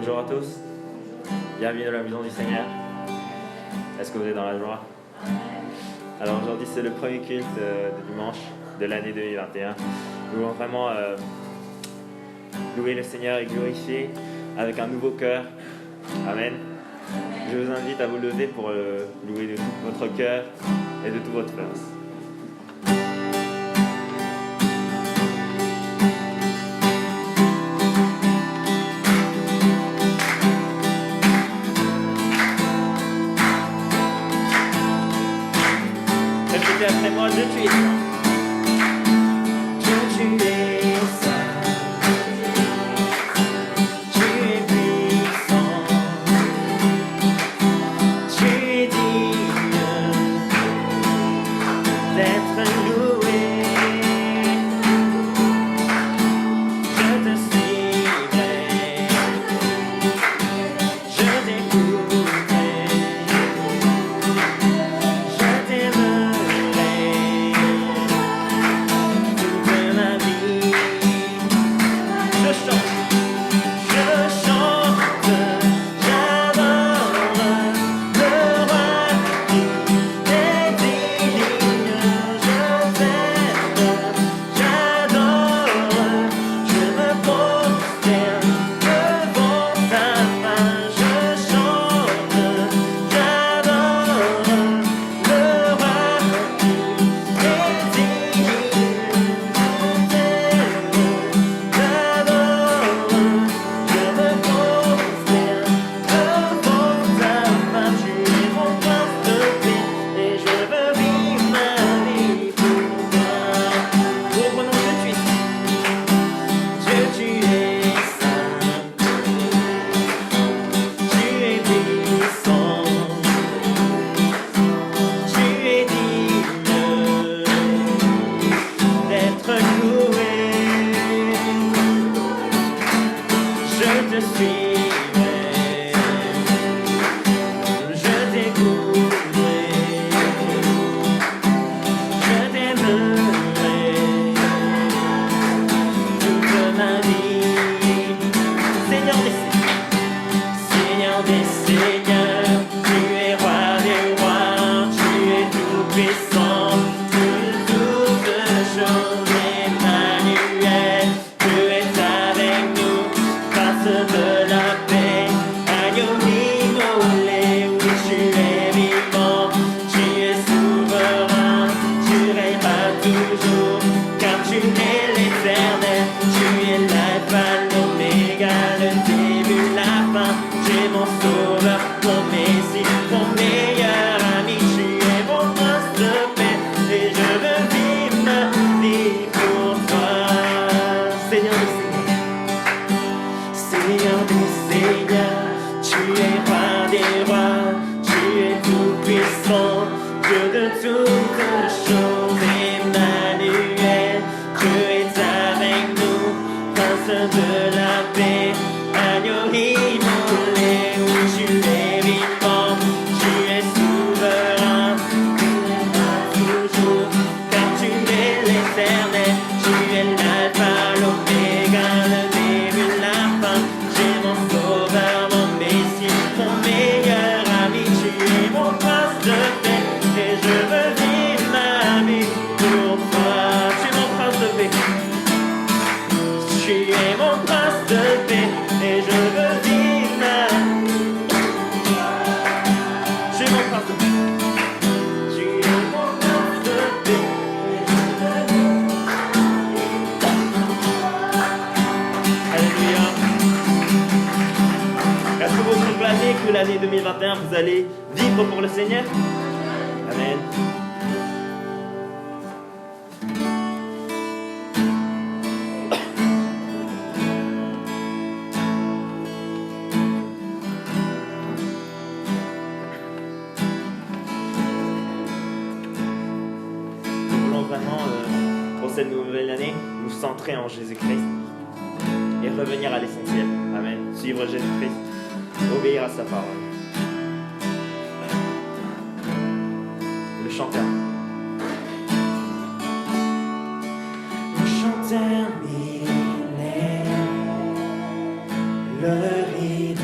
Bonjour à tous, bienvenue dans la maison du Seigneur. Est-ce que vous êtes dans la joie? Alors aujourd'hui c'est le premier culte de dimanche de l'année 2021. Nous voulons vraiment louer le Seigneur et glorifier avec un nouveau cœur. Amen. Je vous invite à vous lever pour louer de tout votre cœur et de toute votre force. Répétez après moi, je suis saint. Tu es saint. Tu es puissant. Tu es digne d'être loué. Je te suivrai. Je t'écouterai. Je t'aimerai toute ma vie. Je chante, j'adore le roi qui est digne. Je t'aime, j'adore, je me prosterne devant ta face. Je chante, j'adore le roi qui est digne. Je t'aime, j'adore, je me prosterne devant ta face. Tu es mon prince de paix et je veux vivre ma vie pour toi. Reprenons tout de suite. Dieu, tu es saint, tu es puissant, tu es digne d'être loué. Je te suivrai, je t'écouterai, je t'aimerai toute ma vie. Seigneur des seigneurs, tu es roi des rois, tu es tout puissant, toutes choses. Emmanuel, tu es avec nous, prince de la paix, agneau immolé, oui tu es vivant, tu es souverain, tu règneras toujours, car tu es l'éternel, tu es l'alpha, l'oméga, le début, la fin, tu es mon sauveur, mon messie, mon meilleur ami, tu es mon prince de paix, et je veux vivre ma vie pour toi. Seigneur des seigneurs, Seigneur des seigneurs, tu es roi des rois, tu es tout puissant, Dieu de toutes choses. Emmanuel, Dieu est avec nous, prince de la paix, agneau immolé, oui tu es vivant, tu es souverain, tu règneras toujours, car tu es l'éternel, tu es l'alpha, l'oméga, le début, la fin, tu es mon sauveur, mon messie, mon meilleur ami, tu es mon prince de paix, et je veux vivre ma vie pour toi. Tu es mon prince de paix, tu es mon prince de paix, et je veux vivre ma vie. Tu es mon prince de paix, tu es mon prince de paix, et je veux vivre. Alléluia. Est-ce que vous proclamez que l'année 2021 vous allez vivre pour le Seigneur? Amen. Nous voulons vraiment, pour cette nouvelle année, nous centrer en Jésus-Christ et revenir à l'essentiel. Amen. Suivre Jésus-Christ, obéir à sa parole. Le chanteur. Le chanteur millénaire, le rythme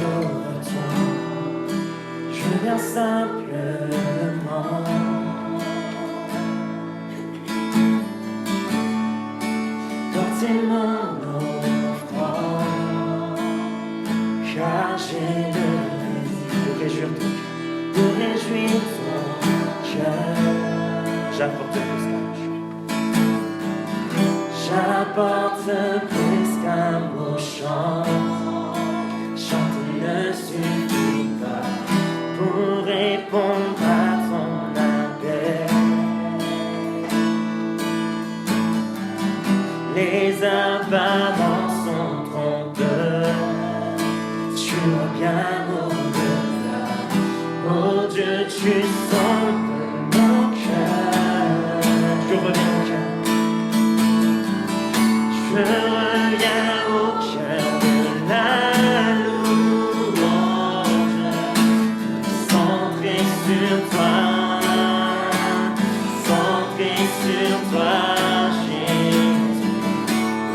car j'ai le désir de réjouir ton cœur. J'apporte plus qu'un chant. J'apporte plus qu'un beau chant. Chanter ne suffit pas pour répondre à ton appel. Les apparences sont trompeuses. Tu vois bien au-delà. Oh Dieu, tu sens de mon cœur. Je reviens au cœur. Je reviens au cœur de la louange. Centré sur toi. Centré sur toi, Jésus.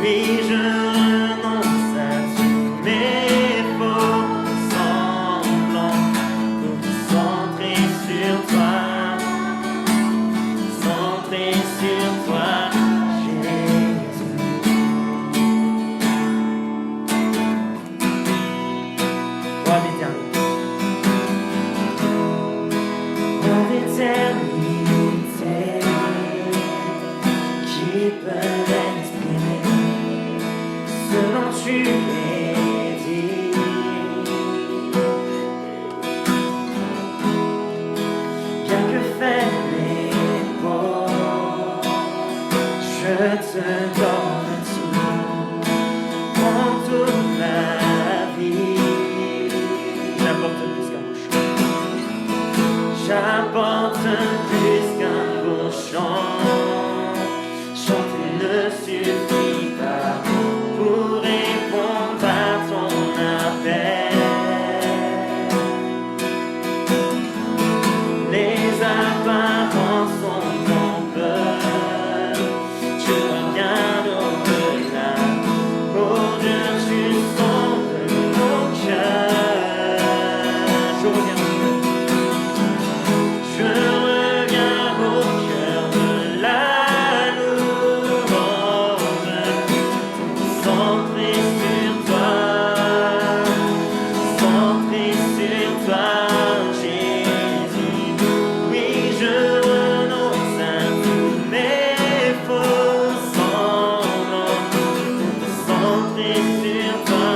Oui, je renonce à tous mes faux semblants pour me centrer sur toi, centrer sur toi, Jésus. Roi d'éternité, roi d'éternité, qui peut ce dont tu es dit. Bien que faible et pauvre, je te donne tout pour toute ma vie. J'apporte plus qu'un beau chant. J'apporte plus qu'un beau chant. Chanter ne suffit pas pour répondre à ton appel. Les apparences sont trompeuses. Tu reviens au-delà. Oh Dieu, tu sens de mon cœur. Je reviens au cœur de la louange. Centré sur toi, Jésus. Oui, je renonce à tous mes faux semblants. Centré sur toi,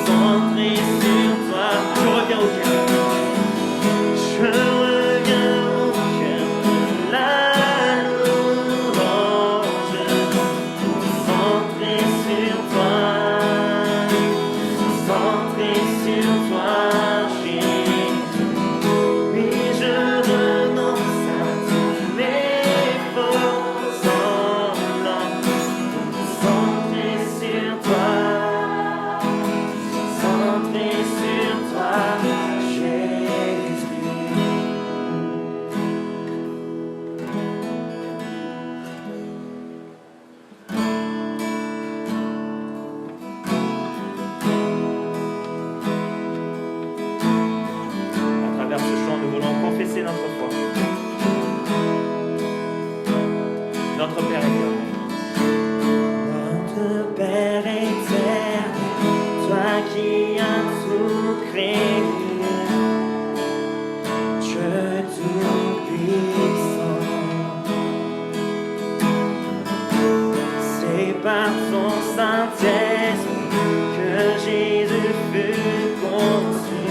centré sur toi. Je reviens au cœur. Je reviens au cœur de la louange. Centré sur toi, Jésus. Oui, je renonce à tous mes faux semblants. Centré sur toi, Jésus. À travers ce chant, nous voulons confesser notre foi. Notre Père éternel. Notre Père éternel, toi qui as tout créé, Dieu tout-puissant, c'est par ton Saint-Esprit que Jésus fut conçu.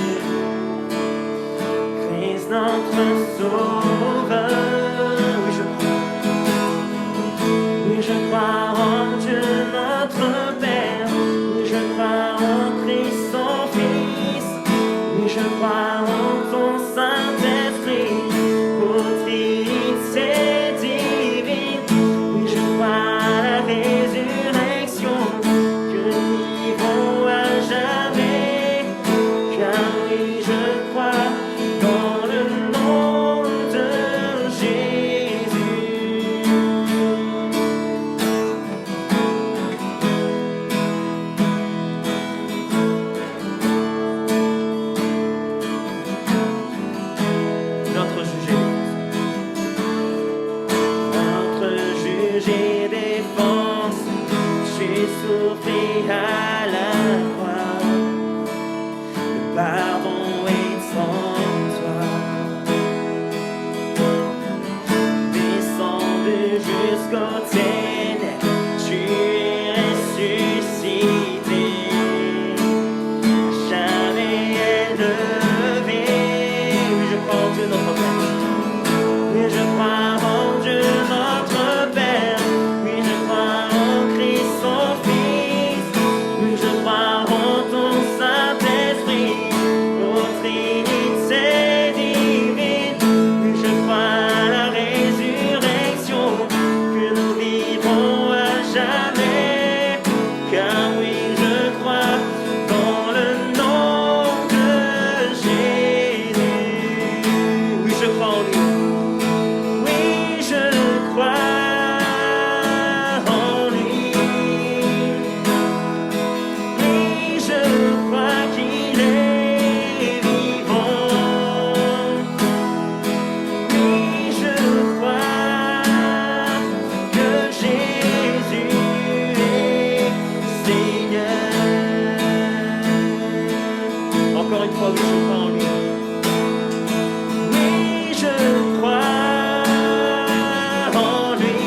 Christ notre Sauveur, oui je crois en Dieu notre Père, oui je crois en Christ son Fils, oui je crois en ton Saint-Esprit, ô Trinité divine, oui je crois à la résurrection, que nous vivons à jamais, car oui je crois dans le nom de Jésus. Notre juge et défense, j'ai souffert à la croix. pardon et sans toi. Descendu jusqu'au ténèbres, tu es ressuscité. Jamais élevé, oui je crois en Dieu notre Père. Oui je crois en Dieu notre Père. Oui je crois en Christ son Fils. Oui je crois en ton Saint-Esprit, ô Trinité divine. Oui je crois à la résurrection, que nous vivrons à jamais. Car oui je crois dans le nom de Jésus. Oui je crois en lui. Oui, je crois en lui. Oui, je crois qu'il est vivant. Oui, je crois que Jésus est Seigneur. Encore une fois, oui, je crois en lui. Oui, je crois en lui.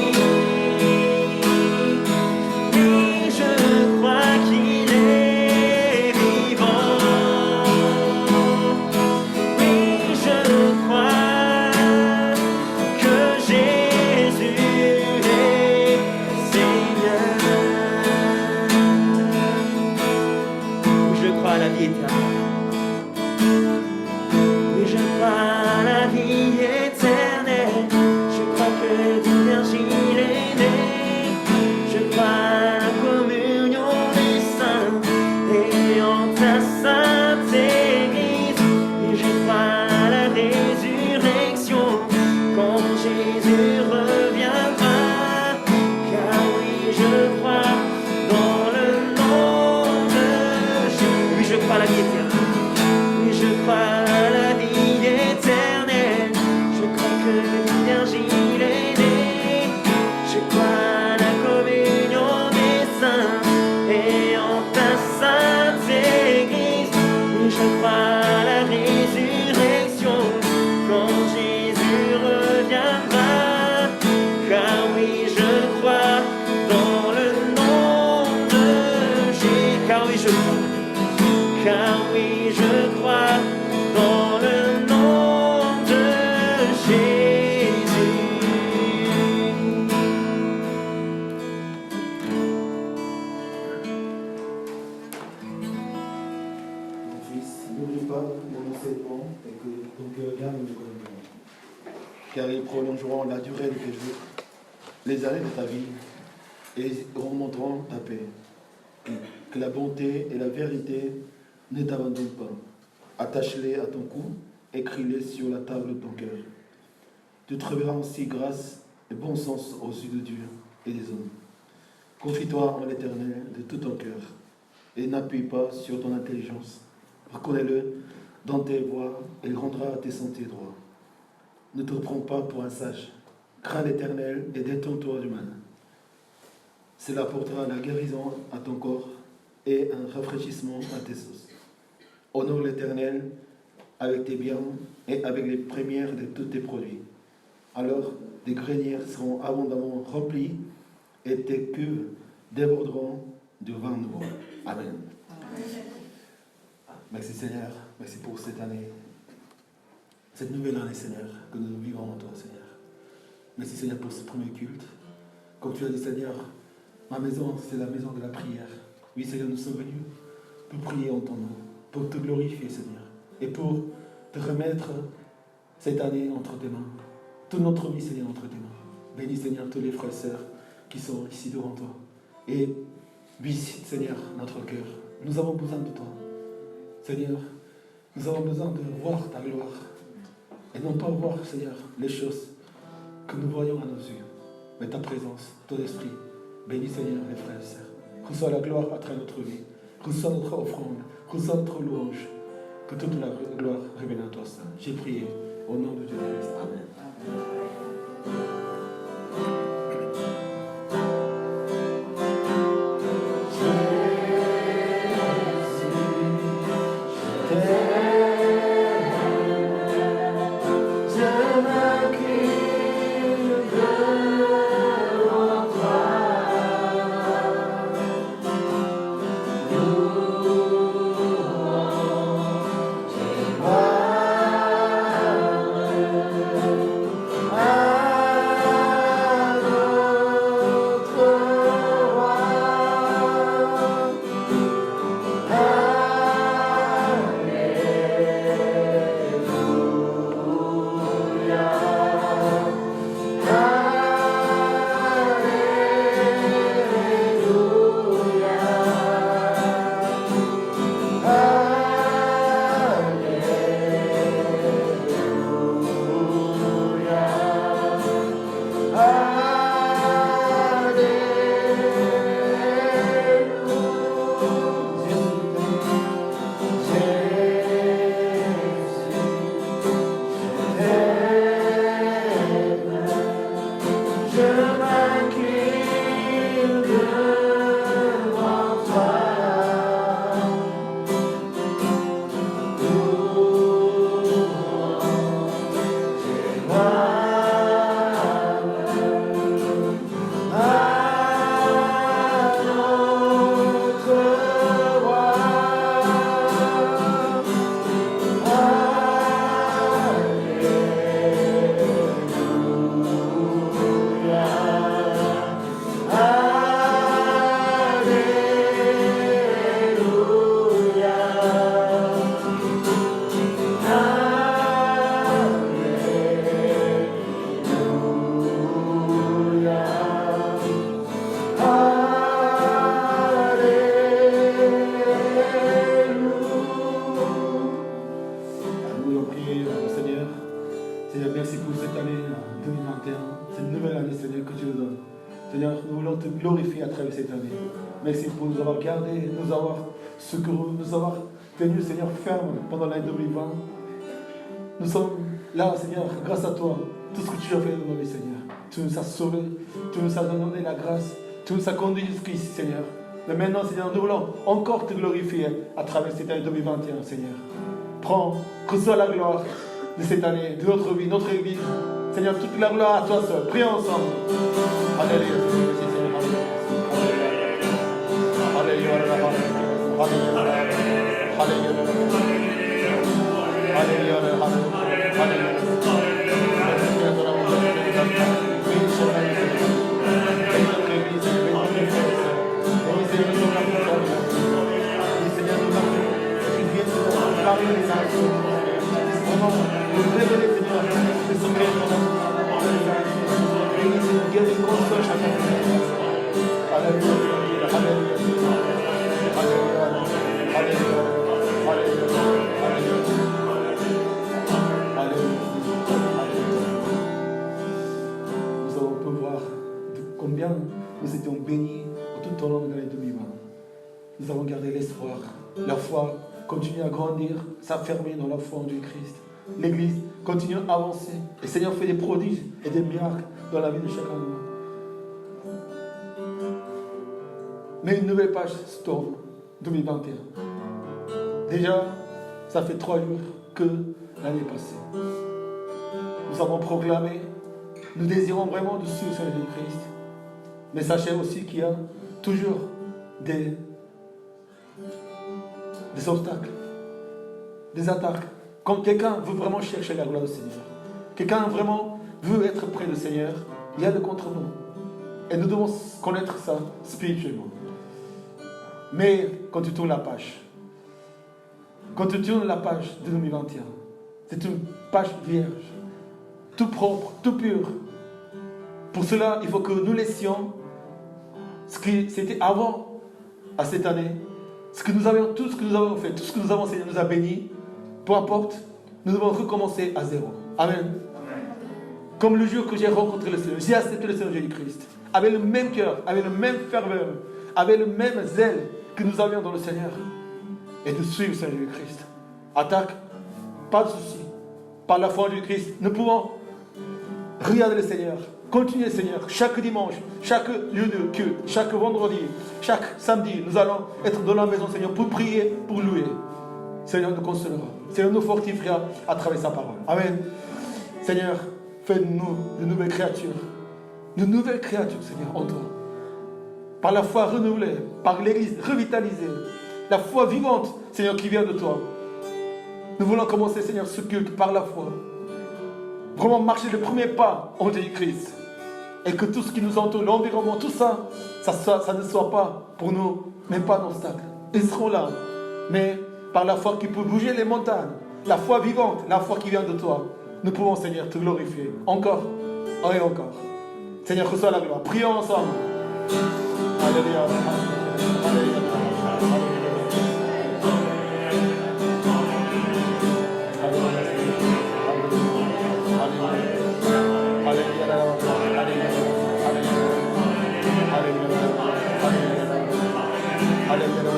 Oui, je crois qu'il est vivant. Oui, je crois que Jésus est Seigneur. Oui, je crois à la vie éternelle. Oui, je crois à la vie éternelle. Je crois que d'une Vierge il est né. Je crois à la communion des saints et en ta sainte Église. Et je crois à la résurrection quand Jésus reviendra. Car oui, je crois dans le nom de Jésus. Oui, je crois à la vie éternelle. Oui, je crois à la vie éternelle. Je crois que d'une Vierge il est né. Je crois à la communion des saints et en ta sainte Église. Oui, je crois à la résurrection quand Jésus reviendra. Car oui, je crois dans le nom de Jésus. Car oui, je crois. Car oui, je crois dans le nom de Jésus. Mon fils, n'oublie pas mon enseignement et que ton cœur garde mes commandements. Car ils prolongeront la durée de tes jours, les années de ta vie, et ils remonteront ta paix. Que la bonté et la vérité ne t'abandonnent pas. Attache-les à ton cou, écris-les sur la table de ton cœur. Tu trouveras aussi grâce et bon sens aux yeux de Dieu et des hommes. Confie-toi en l'Éternel de tout ton cœur et n'appuie pas sur ton intelligence. Reconnais-le dans tes voies et il rendra tes sentiers droits. Ne te prends pas pour un sage. Crains l'Éternel et détourne-toi du mal. Cela apportera la guérison à ton corps et un rafraîchissement à tes os. Honore l'Éternel avec tes biens et avec les premières de tous tes produits. Alors tes greniers seront abondamment remplis et tes cuves déborderont de vin nouveau. Amen. Merci Seigneur, merci pour cette année, cette nouvelle année Seigneur, que nous vivons en toi Seigneur. Merci Seigneur pour ce premier culte. Comme tu as dit Seigneur, ma maison c'est la maison de la prière. Oui Seigneur, nous sommes venus pour prier en ton nom, pour te glorifier Seigneur, et pour te remettre cette année entre tes mains, toute notre vie Seigneur entre tes mains. Bénis Seigneur tous les frères et sœurs qui sont ici devant toi, et visite Seigneur notre cœur. Nous avons besoin de toi. Seigneur, nous avons besoin de voir ta gloire et non pas voir, Seigneur, les choses que nous voyons à nos yeux, mais ta présence, ton esprit. Bénis, Seigneur, les frères et sœurs. Reçois la gloire à travers notre vie. Reçois notre offrande. Reçois notre louange. Que toute la gloire revienne à toi, Saint. J'ai prié au nom de Jésus-Christ. Amen. Yeah. Merci pour nous avoir gardés, nous avoir secourus, nous avoir tenus, Seigneur, fermes pendant l'année 2020. Nous sommes là, Seigneur, grâce à toi. Tout ce que tu as fait dans nos vies, Seigneur. Tu nous as sauvés, tu nous as donné la grâce, tu nous as conduits jusqu'ici, Seigneur. Mais maintenant, Seigneur, nous voulons encore te glorifier à travers cette année 2021, Seigneur. Prends, reçois la gloire de cette année, de notre vie, notre Église. Seigneur, toute la gloire à toi seul. Prions ensemble. Alléluia. Alléluia. Nous allons pouvoir voir combien nous étions bénis tout au long de l'année 2020. Nous avons gardé l'espoir, la foi continue à grandir, s'affirmer dans la foi en Jésus-Christ. L'Église continue à avancer. Et le Seigneur fait des prodiges et des miracles dans la vie de chacun de nous. Mais une nouvelle page se tourne, 2021. Déjà, ça fait 3 jours que l'année est passée. Nous avons proclamé, nous désirons vraiment de suivre Jésus-Christ. Mais sachez aussi qu'il y a toujours des obstacles, des attaques. Quand quelqu'un veut vraiment chercher la gloire du Seigneur, quelqu'un vraiment veut être près du Seigneur, il y a le contre nous. Et nous devons connaître ça spirituellement. Mais quand tu tournes la page, quand tu tournes la page de 2021, c'est une page vierge, tout propre, tout pur. Pour cela, il faut que nous laissions ce qui c'était avant à cette année, ce que nous avions, tout ce que nous avons fait, tout ce que nous avons Seigneur nous a bénis, peu importe, nous devons recommencer à zéro. Amen. Amen. Comme le jour que j'ai rencontré le Seigneur, j'ai accepté le Seigneur Jésus-Christ, avec le même cœur, avec le même ferveur, avec le même zèle que nous avions dans le Seigneur, et de suivre le Seigneur Jésus-Christ. Attaque, pas de souci. Par la foi en Jésus-Christ, nous pouvons regarder le Seigneur, continuer Seigneur, chaque dimanche, chaque lieu de culte, chaque vendredi, chaque samedi, nous allons être dans la maison Seigneur pour prier, pour louer. Seigneur nous consolera, Seigneur nous fortifiera à travers sa parole. Amen. Seigneur, fais-nous de nouvelles créatures, Seigneur, en toi. Par la foi renouvelée, par l'Église revitalisée, la foi vivante, Seigneur, qui vient de toi. Nous voulons commencer, Seigneur, ce culte par la foi. Vraiment marcher le premier pas en Jésus-Christ. Et que tout ce qui nous entoure, l'environnement, tout ça, ça ne soit pas pour nous, mais pas d'obstacle. Ils seront là. Mais par la foi qui peut bouger les montagnes, la foi vivante, la foi qui vient de toi, nous pouvons, Seigneur, te glorifier. Encore et encore. Seigneur, reçois la gloire. Prions ensemble. Alléluia. Alléluia.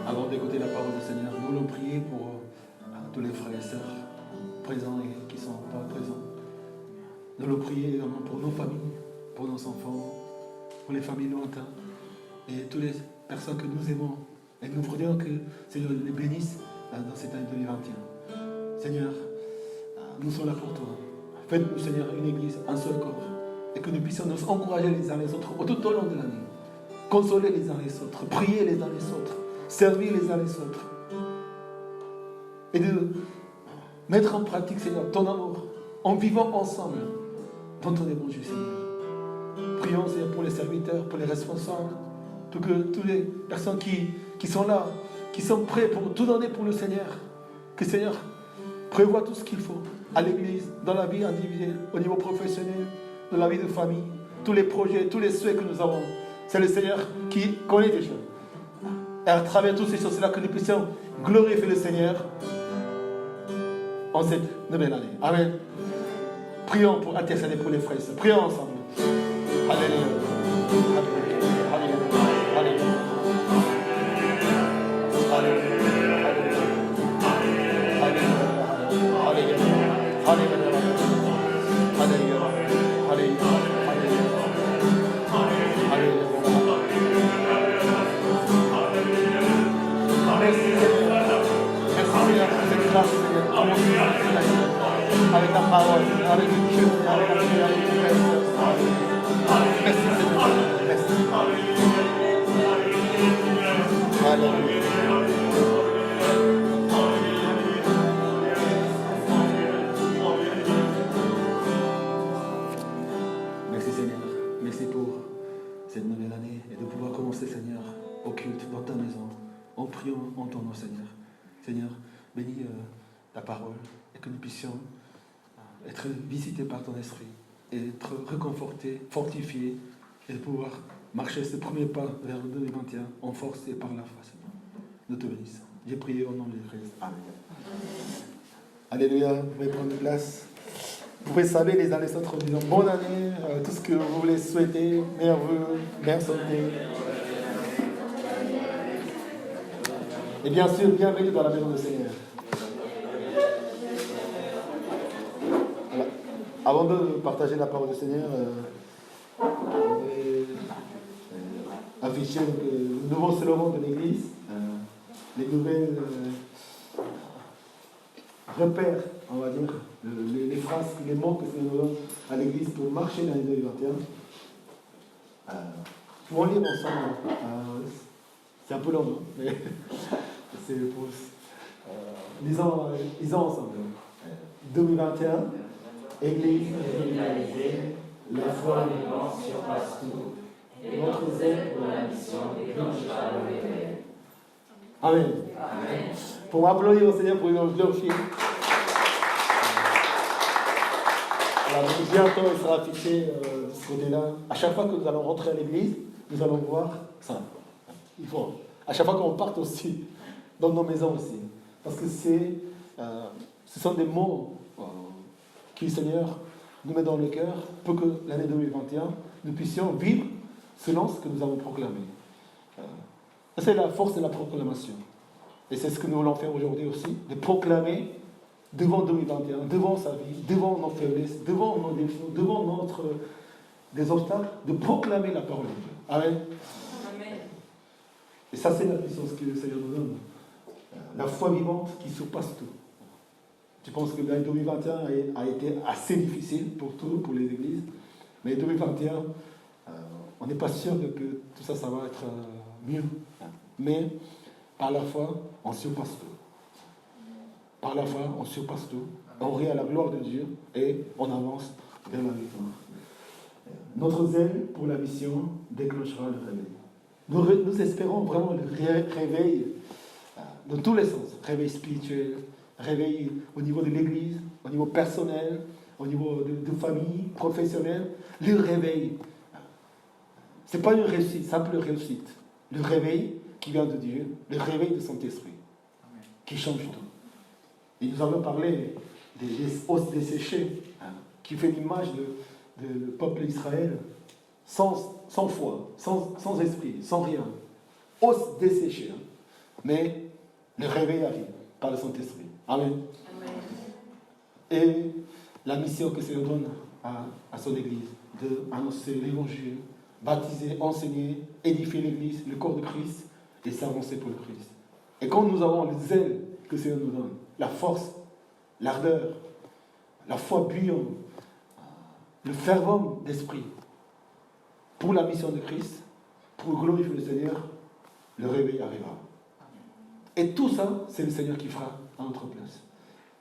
Avant d'écouter la parole du Seigneur, nous voulons prier pour tous les frères et sœurs présents et qui ne sont pas présents. Nous voulons prier également pour nos familles, pour nos enfants, pour les familles lointaines et toutes les personnes que nous aimons. Et nous prions que le Seigneur les bénisse dans cette année 2021. Seigneur, nous sommes là pour toi. Faites-nous, Seigneur, une église, un seul corps. Et que nous puissions nous encourager les uns les autres tout au long de l'année. Consoler les uns les autres, prier les uns les autres, servir les uns les autres. Et de mettre en pratique, Seigneur, ton amour, en vivant ensemble dans ton évangile, Seigneur. Prions, Seigneur, pour les serviteurs, pour les responsables, toutes les personnes qui sont là, qui sont prêts pour tout donner pour le Seigneur. Que Seigneur prévoit tout ce qu'il faut à l'église, dans la vie individuelle, au niveau professionnel, dans la vie de famille, tous les projets, tous les souhaits que nous avons. C'est le Seigneur qui connaît déjà. Et à travers toutes ces choses-là, que nous puissions glorifier le Seigneur en cette nouvelle année. Amen. Prions pour intercéder pour les frères. Prions ensemble. Alléluia. Alléluia. Alléluia. Avec ta parole, avec le Dieu, avec la prière, avec le Merci Seigneur. Merci. Alléluia. Merci Seigneur. Merci pour cette nouvelle année et de pouvoir commencer Seigneur au culte dans ta maison. En priant en ton nom Seigneur. Seigneur, bénis ta parole et que nous puissions être visités par ton esprit et être réconfortés, fortifiés et pouvoir marcher ce premier pas vers le 2021 en force et par la foi, Seigneur. Nous te bénissons. J'ai prié au nom de Christ. Amen. Alléluia. Vous pouvez prendre place. Vous pouvez saluer les uns les autres en disant bonne année, tout ce que vous voulez souhaiter, meilleurs vœux, meilleure santé. Et bien sûr, bienvenue dans la maison du Seigneur. Voilà. Avant de partager la parole du Seigneur, je vais afficher le nouveau slogan de l'Église, les nouvelles repères, on va dire, les phrases, les mots que nous donnons à l'Église pour marcher l'année 2021. Pour en lire ensemble, c'est un peu long, non? Mais c'est pour... lisons ensemble. 2021, Église réalisée, la foi vivante surpasse tout, et notre zèle pour la mission déclenchera le réveil. Amen. Amen. Pour m'applaudir au Seigneur pour le glorifier. Bientôt, il sera affiché de ce côté-là. À chaque fois que nous allons rentrer à l'église, nous allons voir ça. Il faut. À chaque fois qu'on parte aussi, dans nos maisons aussi. Parce que ce sont des mots qui le Seigneur nous met dans le cœur pour que l'année 2021, nous puissions vivre selon ce que nous avons proclamé. C'est la force de la proclamation. Et c'est ce que nous voulons faire aujourd'hui aussi, de proclamer devant 2021, devant sa vie, devant nos faiblesses, devant nos défauts, devant des obstacles, de proclamer la parole de Dieu. Amen. Amen. Et ça, c'est la puissance que le Seigneur nous donne. La foi vivante qui surpasse tout. Je pense que l'année 2021 a été assez difficile pour les églises. Mais 2021, on n'est pas sûr que tout ça, ça va être mieux. Mais par la foi, on surpasse tout. Par la foi, on surpasse tout. On rit à la gloire de Dieu et on avance vers la victoire. Notre zèle pour la mission déclenchera le réveil. Nous espérons vraiment le réveil dans tous les sens. Réveil spirituel, réveil au niveau de l'église, au niveau personnel, au niveau de famille, professionnel. Le réveil. Ce n'est pas une réussite, simple réussite. Le réveil qui vient de Dieu, le réveil de Saint-Esprit, qui change tout. Et nous avons parlé des os desséchés, qui fait l'image du peuple d'Israël, sans foi, sans esprit, sans rien. Os desséchés. Mais le réveil arrive par le Saint-Esprit. Amen. Amen. Et la mission que Seigneur donne à son Église, d'annoncer l'Évangile, baptiser, enseigner, édifier l'Église, le corps de Christ, et s'avancer pour le Christ. Et quand nous avons le zèle que Seigneur nous donne, la force, l'ardeur, la foi bouillante, le fervent d'esprit pour la mission de Christ, pour glorifier le Seigneur, le réveil arrivera. Et tout ça, c'est le Seigneur qui fera à notre place.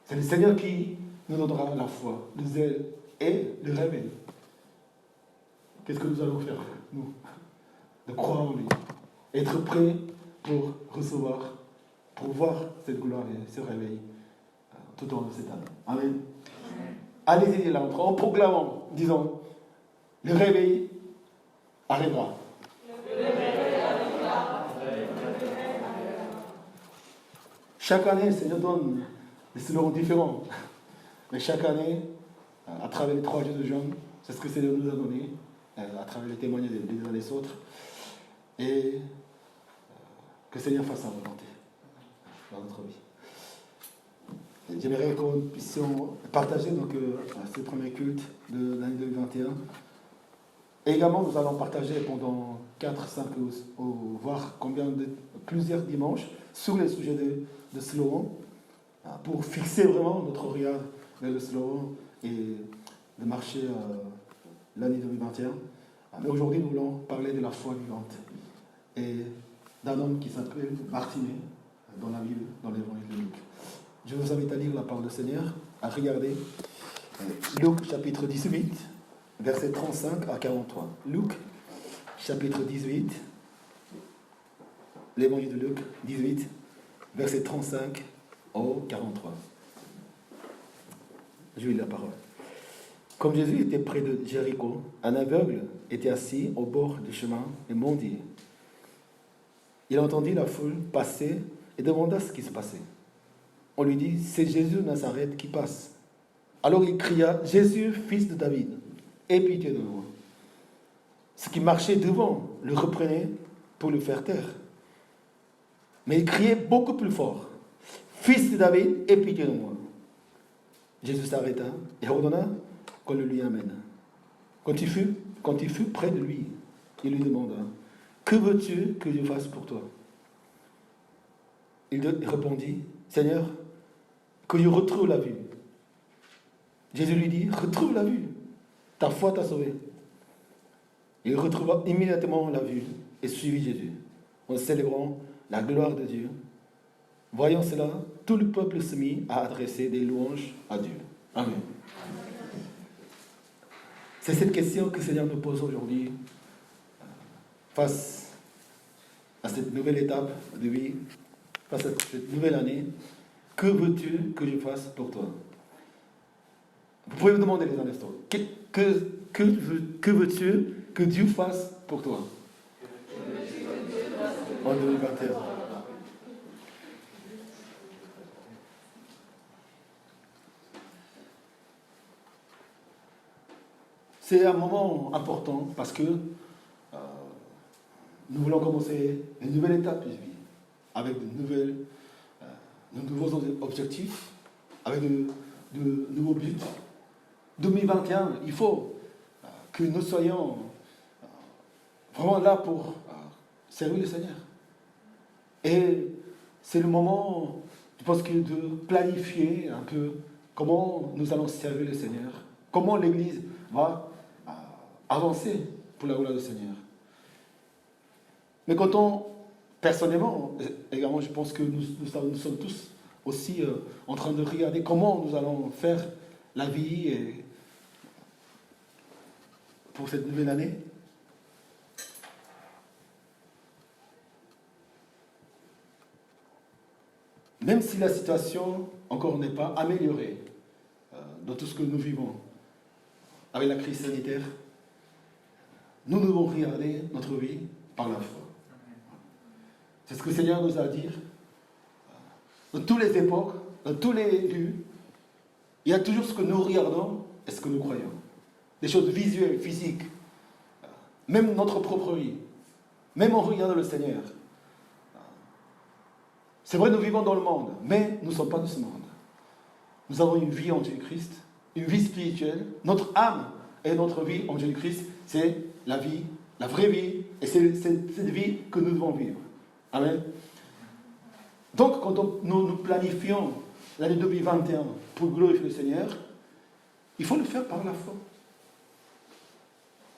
C'est le Seigneur qui nous donnera la foi, le zèle et le réveil. Qu'est-ce que nous allons faire, nous? De croire en lui, être prêts pour recevoir, pour voir cette gloire et ce réveil tout au long de cette année. Amen. Allez-y là, en proclamant, disons, le réveil arrivera. Chaque année, le Seigneur donne des slogans différents. Mais chaque année, à travers les 3 jours de jeûne, c'est ce que le Seigneur nous a donné, à travers les témoignages des uns des autres. Et que le Seigneur fasse sa volonté dans notre vie. J'aimerais que nous puissions partager donc, ce premier culte de l'année 2021. Et également, nous allons partager pendant 4, 5 voire plusieurs dimanches sur les sujets de slogan pour fixer vraiment notre regard vers le slogan et de marcher l'année 2021. Mais aujourd'hui, nous voulons parler de la foi vivante et d'un homme qui s'appelle Bartimée dans la Bible, dans l'évangile de Luc. Je vous invite à lire la parole du Seigneur, à regarder Luc chapitre 18, versets 35 à 43. Luc chapitre 18, l'évangile de Luc 18, versets 35 au 43. Je lis la parole. Comme Jésus était près de Jéricho, un aveugle était assis au bord du chemin et mendiait. Il entendit la foule passer et demanda ce qui se passait. On lui dit, c'est Jésus de Nazareth qui passe. Alors il cria, Jésus, fils de David, aie pitié de nous. Ceux qui marchaient devant le reprenaient pour le faire taire. Mais il criait beaucoup plus fort, fils de David, aie pitié de moi. Jésus s'arrêta et ordonna qu'on le lui amène. Quand il fut près de lui, il lui demanda, que veux-tu que je fasse pour toi? Il répondit, Seigneur, que je retrouve la vue. Jésus lui dit, retrouve la vue, ta foi t'a sauvé. Il retrouva immédiatement la vue et suivit Jésus, en célébrant la gloire de Dieu. Voyant cela, tout le peuple se mit à adresser des louanges à Dieu. Amen. C'est cette question que le Seigneur nous pose aujourd'hui, face à cette nouvelle étape de vie, face à cette nouvelle année. Que veux-tu que je fasse pour toi? Vous pouvez me demander les uns les autres. Que veux-tu que Dieu fasse pour toi en 2021? C'est un moment important parce que nous voulons commencer une nouvelle étape de vie avec de nouveaux objectifs, avec de nouveaux buts. 2021, il faut que nous soyons vraiment là pour servir le Seigneur. Et c'est le moment, je pense, de planifier un peu comment nous allons servir le Seigneur, comment l'Église va avancer pour la gloire du Seigneur. Mais personnellement, également, je pense que nous sommes tous aussi en train de regarder comment nous allons faire la vie pour cette nouvelle année. Même si la situation encore n'est pas améliorée dans tout ce que nous vivons avec la crise sanitaire, nous devons regarder notre vie par la foi. C'est ce que le Seigneur nous a dit. Dans toutes les époques, dans tous les lieux, il y a toujours ce que nous regardons et ce que nous croyons. Des choses visuelles, physiques. Même notre propre vie. Même en regardant le Seigneur. C'est vrai, nous vivons dans le monde, mais nous ne sommes pas de ce monde. Nous avons une vie en Jésus-Christ, une vie spirituelle. Notre âme et notre vie en Jésus-Christ, c'est la vie, la vraie vie, et c'est cette vie que nous devons vivre. Amen. Donc, quand nous planifions l'année 2021 pour glorifier le Seigneur, il faut le faire par la foi.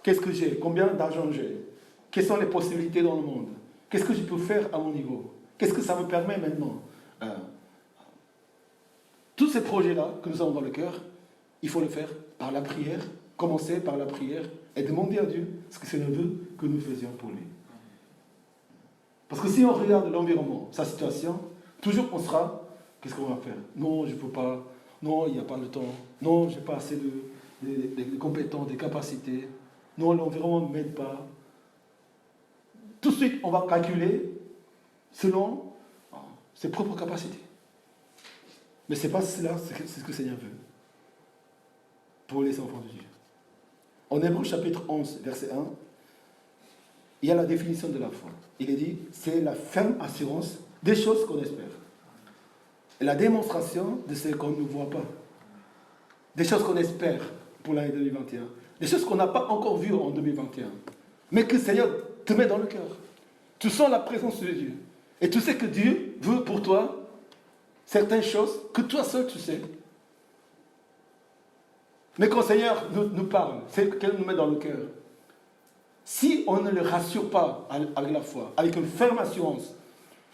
Qu'est-ce que j'ai? Combien d'argent j'ai? Quelles sont les possibilités dans le monde? Qu'est-ce que je peux faire à mon niveau? Qu'est-ce que ça me permet maintenant? Tous ces projets-là que nous avons dans le cœur, il faut le faire par la prière, commencer par la prière et demander à Dieu ce que c'est le vœu que nous faisions pour lui. Parce que si on regarde l'environnement, sa situation, toujours on sera, qu'est-ce qu'on va faire? Non, je ne peux pas, non, il n'y a pas le temps, non, je n'ai pas assez de compétences, de capacités, non, l'environnement ne m'aide pas. Tout de suite, on va calculer selon ses propres capacités. Mais ce n'est pas cela, c'est ce que le Seigneur veut pour les enfants de Dieu. En Hébreux chapitre 11, verset 1, il y a la définition de la foi. Il est dit, c'est la ferme assurance des choses qu'on espère. Et la démonstration de ce qu'on ne voit pas. Des choses qu'on espère pour l'année 2021. Des choses qu'on n'a pas encore vues en 2021. Mais que le Seigneur te met dans le cœur. Tu sens la présence de Dieu. Et tu sais que Dieu veut pour toi certaines choses que toi seul tu sais. Mais quand le Seigneur nous parle, c'est qu'elle nous met dans le cœur. Si on ne le rassure pas avec la foi, avec une ferme assurance,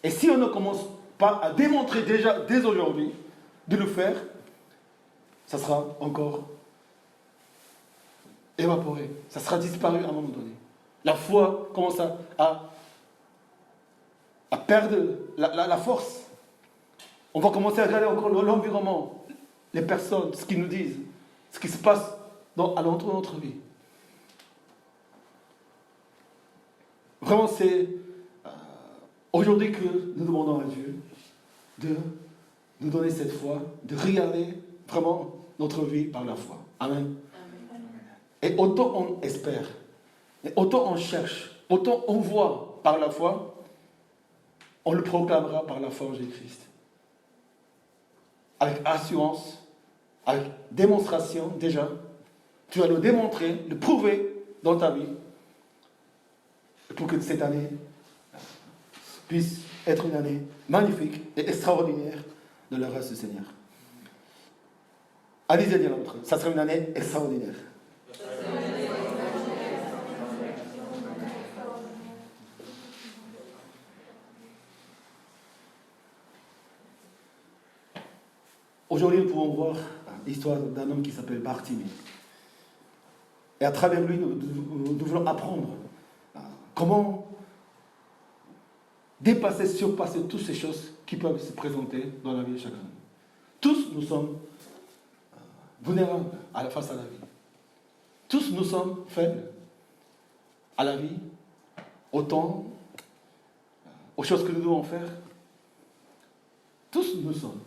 et si on ne commence pas à démontrer déjà, dès aujourd'hui, de le faire, ça sera encore évaporé. Ça sera disparu à un moment donné. La foi commence à perdre la force. On va commencer à regarder encore l'environnement, les personnes, ce qu'ils nous disent, ce qui se passe alentour de notre vie. Vraiment, c'est aujourd'hui que nous demandons à Dieu de nous donner cette foi, de regarder vraiment notre vie par la foi. Amen. Amen. Et autant on espère, et autant on cherche, autant on voit par la foi, on le proclamera par la foi en Jésus-Christ. Avec assurance, avec démonstration déjà, tu vas le démontrer, le prouver dans ta vie, pour que cette année puisse être une année magnifique et extraordinaire de la grâce du Seigneur. Allez-y à dire l'autre, ça sera une année extraordinaire. Aujourd'hui, nous pouvons voir l'histoire d'un homme qui s'appelle Bartimée. Et à travers lui, nous devons apprendre comment dépasser, surpasser toutes ces choses qui peuvent se présenter dans la vie de chacun. Tous, nous sommes vulnérables face à la vie. Tous, nous sommes faibles à la vie, au temps, aux choses que nous devons faire. Tous, nous sommes.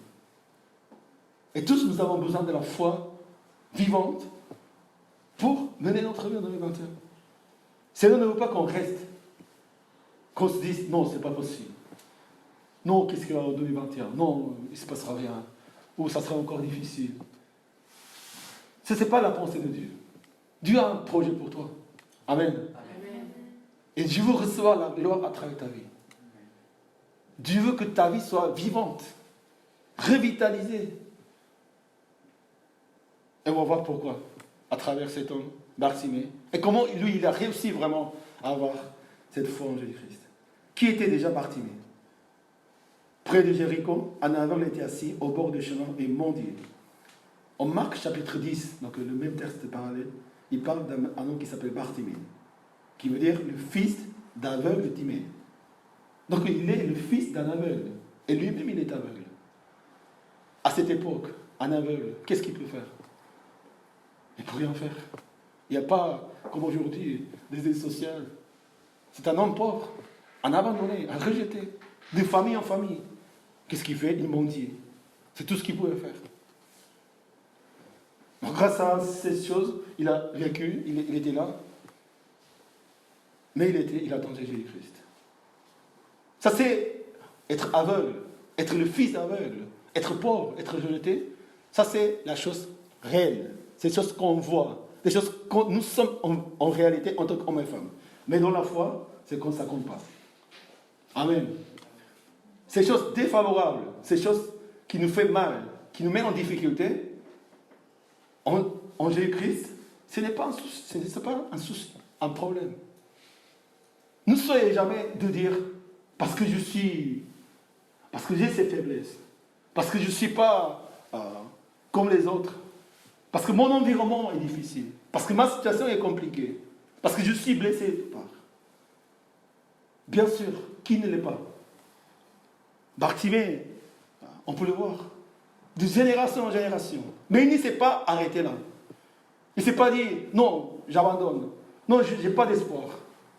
Et tous, nous avons besoin de la foi vivante pour mener notre vie en 2021. Cela ne veut pas qu'on reste, qu'on se dise non, c'est pas possible. Non, qu'est-ce qu'il y a en 2021? Non, il ne se passera rien. Ou ça sera encore difficile. Ce n'est pas la pensée de Dieu. Dieu a un projet pour toi. Amen. Amen. Et Dieu veut recevoir la gloire à travers ta vie. Dieu veut que ta vie soit vivante, revitalisée. Et on va voir pourquoi, à travers cet homme, Bartimée, et comment lui, il a réussi vraiment à avoir cette foi en Jésus-Christ. Qui était déjà Bartimée? Près de Jéricho, un aveugle était assis au bord du chemin et mendiait. En Marc chapitre 10, donc le même texte parallèle, il parle d'un homme qui s'appelle Bartimée, qui veut dire le fils d'aveugle Timée. Donc il est le fils d'un aveugle, et lui-même il est aveugle. À cette époque, un aveugle, qu'est-ce qu'il peut faire? Il ne peut rien faire. Il n'y a pas, comme aujourd'hui, des aides sociales. C'est un homme pauvre, un abandonné, un rejeté, de famille en famille. Qu'est-ce qu'il fait? Il mendiait. C'est tout ce qu'il pouvait faire. Donc, grâce à ces choses, il a vécu, il était là. Mais il attendait Jésus-Christ. Ça, c'est être aveugle, être le fils aveugle, être pauvre, être rejeté. Ça, c'est la chose réelle. C'est des choses qu'on voit, des choses que nous sommes en réalité en tant qu'hommes et femmes. Mais dans la foi, c'est quand ça ne compte pas. Amen. Ces choses défavorables, ces choses qui nous font mal, qui nous mettent en difficulté, en Jésus-Christ, ce n'est pas un souci, ce n'est pas un souci, un problème. Ne soyez jamais de dire, parce que j'ai ces faiblesses, parce que je ne suis pas comme les autres. Parce que mon environnement est difficile. Parce que ma situation est compliquée. Parce que je suis blessé par. Bien sûr, qui ne l'est pas? Bartimée, on peut le voir, de génération en génération. Mais il ne s'est pas arrêté là. Il ne s'est pas dit, non, j'abandonne. Non, je n'ai pas d'espoir.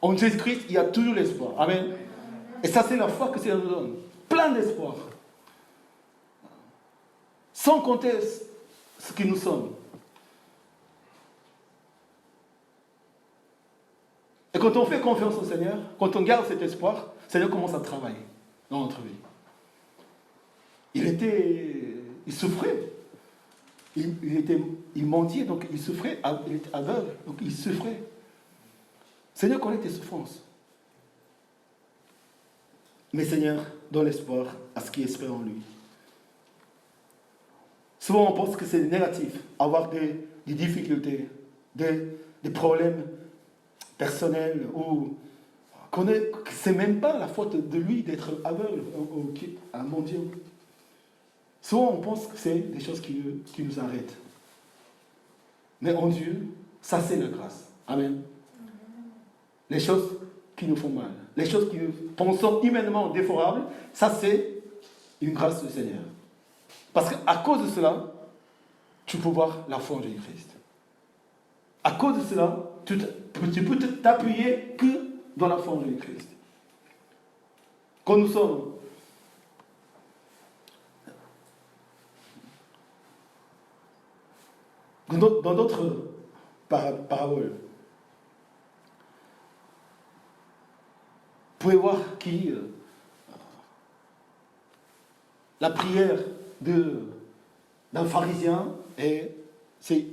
En Jésus-Christ, il y a toujours l'espoir. Amen. Et ça, c'est la foi que Seigneur nous donne. Plein d'espoir. Sans compter ce que nous sommes. Et quand on fait confiance au Seigneur, quand on garde cet espoir, le Seigneur commence à travailler dans notre vie. Il souffrait. Il mendiait, donc il souffrait. Il était aveugle, donc il souffrait. Le Seigneur connaît tes souffrances. Mais Seigneur, donne l'espoir à ce qui espère en lui. Souvent, on pense que c'est négatif, avoir des difficultés, des problèmes personnels, ou que ce n'est même pas la faute de lui d'être aveugle ou un mendiant. Souvent, on pense que c'est des choses qui nous arrêtent. Mais en Dieu, ça c'est la grâce. Amen. Les choses qui nous font mal, les choses que nous pensons humainement défavorables, ça c'est une grâce du Seigneur. Parce qu'à cause de cela, tu peux voir la foi en Jésus-Christ. À cause de cela, tu peux t'appuyer que dans la foi en Jésus-Christ. Quand nous sommes dans d'autres paraboles, vous pouvez voir la prière d'un pharisien,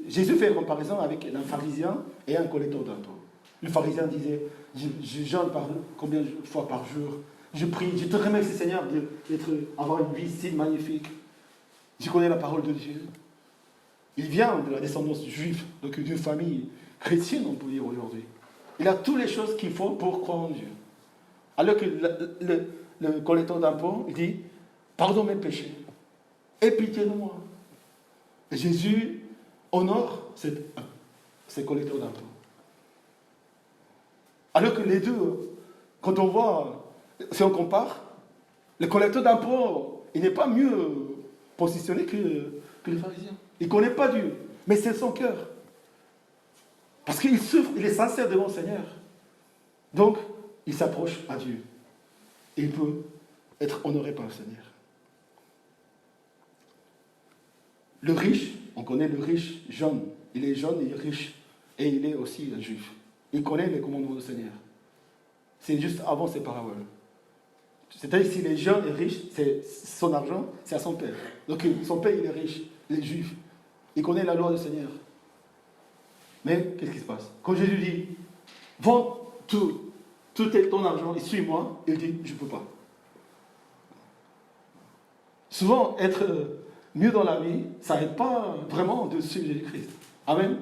Jésus fait une comparaison avec un pharisien et un collecteur d'impôts. Le pharisien disait, je jeûne combien de fois par jour, je prie, je te remercie Seigneur d'avoir une vie si magnifique. Je connais la parole de Dieu. Il vient de la descendance juive, donc d'une famille chrétienne, on peut dire aujourd'hui. Il a toutes les choses qu'il faut pour croire en Dieu. Alors que le collecteur d'impôts, il dit, pardonne mes péchés, aie pitié de moi. Et Jésus honore ces collecteurs d'impôts. Alors que les deux, quand on voit, si on compare, le collecteur d'impôts, il n'est pas mieux positionné que le pharisien. Il ne connaît pas Dieu, mais c'est son cœur. Parce qu'il souffre, il est sincère devant le Seigneur. Donc, il s'approche à Dieu. Et il peut être honoré par le Seigneur. Le riche, on connaît le riche jeune. Il est jeune, il est riche. Et il est aussi juif. Il connaît les commandements du Seigneur. C'est juste avant ces paraboles. C'est-à-dire que s'il est jeune et riche, son argent, c'est à son père. Donc son père, il est riche, il est juif. Il connaît la loi du Seigneur. Mais qu'est-ce qui se passe? Quand Jésus dit, vends tout ton argent et suis-moi, il dit, je ne peux pas. Souvent, être mieux dans la vie, ça n'aide pas vraiment de suivre Jésus-Christ. Amen.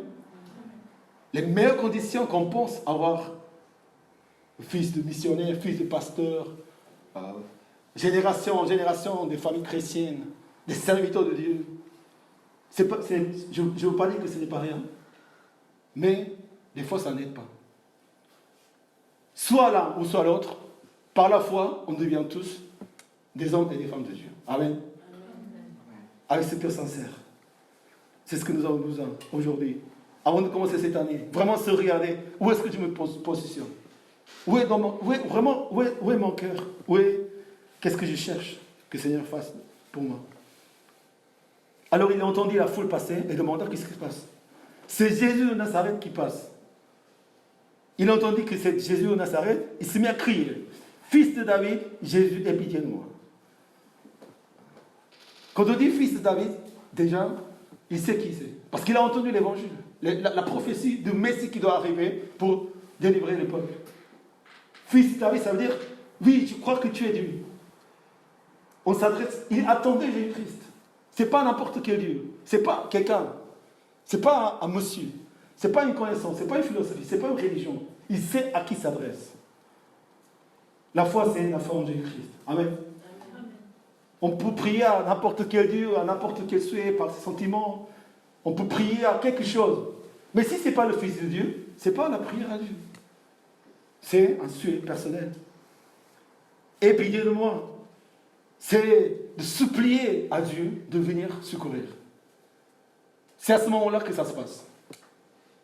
Les meilleures conditions qu'on pense avoir, fils de missionnaire, fils de pasteur, génération en génération des familles chrétiennes, des serviteurs de Dieu. Je ne veux pas dire que ce n'est pas rien, mais des fois ça n'aide pas. Soit l'un ou soit l'autre, par la foi, on devient tous des hommes et des femmes de Dieu. Amen. Avec ce cœur sincère. C'est ce que nous avons besoin aujourd'hui. Avant de commencer cette année, vraiment se regarder, où est-ce que je me positionne? Où est mon cœur? Qu'est-ce que je cherche que le Seigneur fasse pour moi? Alors il a entendu la foule passer et demanda qu'est-ce qui se passe. C'est Jésus de Nazareth qui passe. Il a entendu que c'est Jésus de Nazareth, il s'est mis à crier, fils de David, Jésus, aie pitié de moi. Quand on dit fils de David, déjà, il sait qui c'est. Parce qu'il a entendu l'évangile, la prophétie du Messie qui doit arriver pour délivrer le peuple. Fils de David, ça veut dire, oui, je crois que tu es Dieu. On s'adresse, il attendait Jésus-Christ. Ce n'est pas n'importe quel Dieu. Ce n'est pas quelqu'un. Ce n'est pas un monsieur. Ce n'est pas une connaissance. Ce n'est pas une philosophie. Ce n'est pas une religion. Il sait à qui s'adresse. La foi, c'est la foi en Jésus-Christ. Amen. On peut prier à n'importe quel Dieu, à n'importe quel souhait, par ses sentiments. On peut prier à quelque chose. Mais si ce n'est pas le Fils de Dieu, ce n'est pas la prière à Dieu. C'est un souhait personnel. Aie pitié de moi. C'est de supplier à Dieu de venir secourir. C'est à ce moment-là que ça se passe.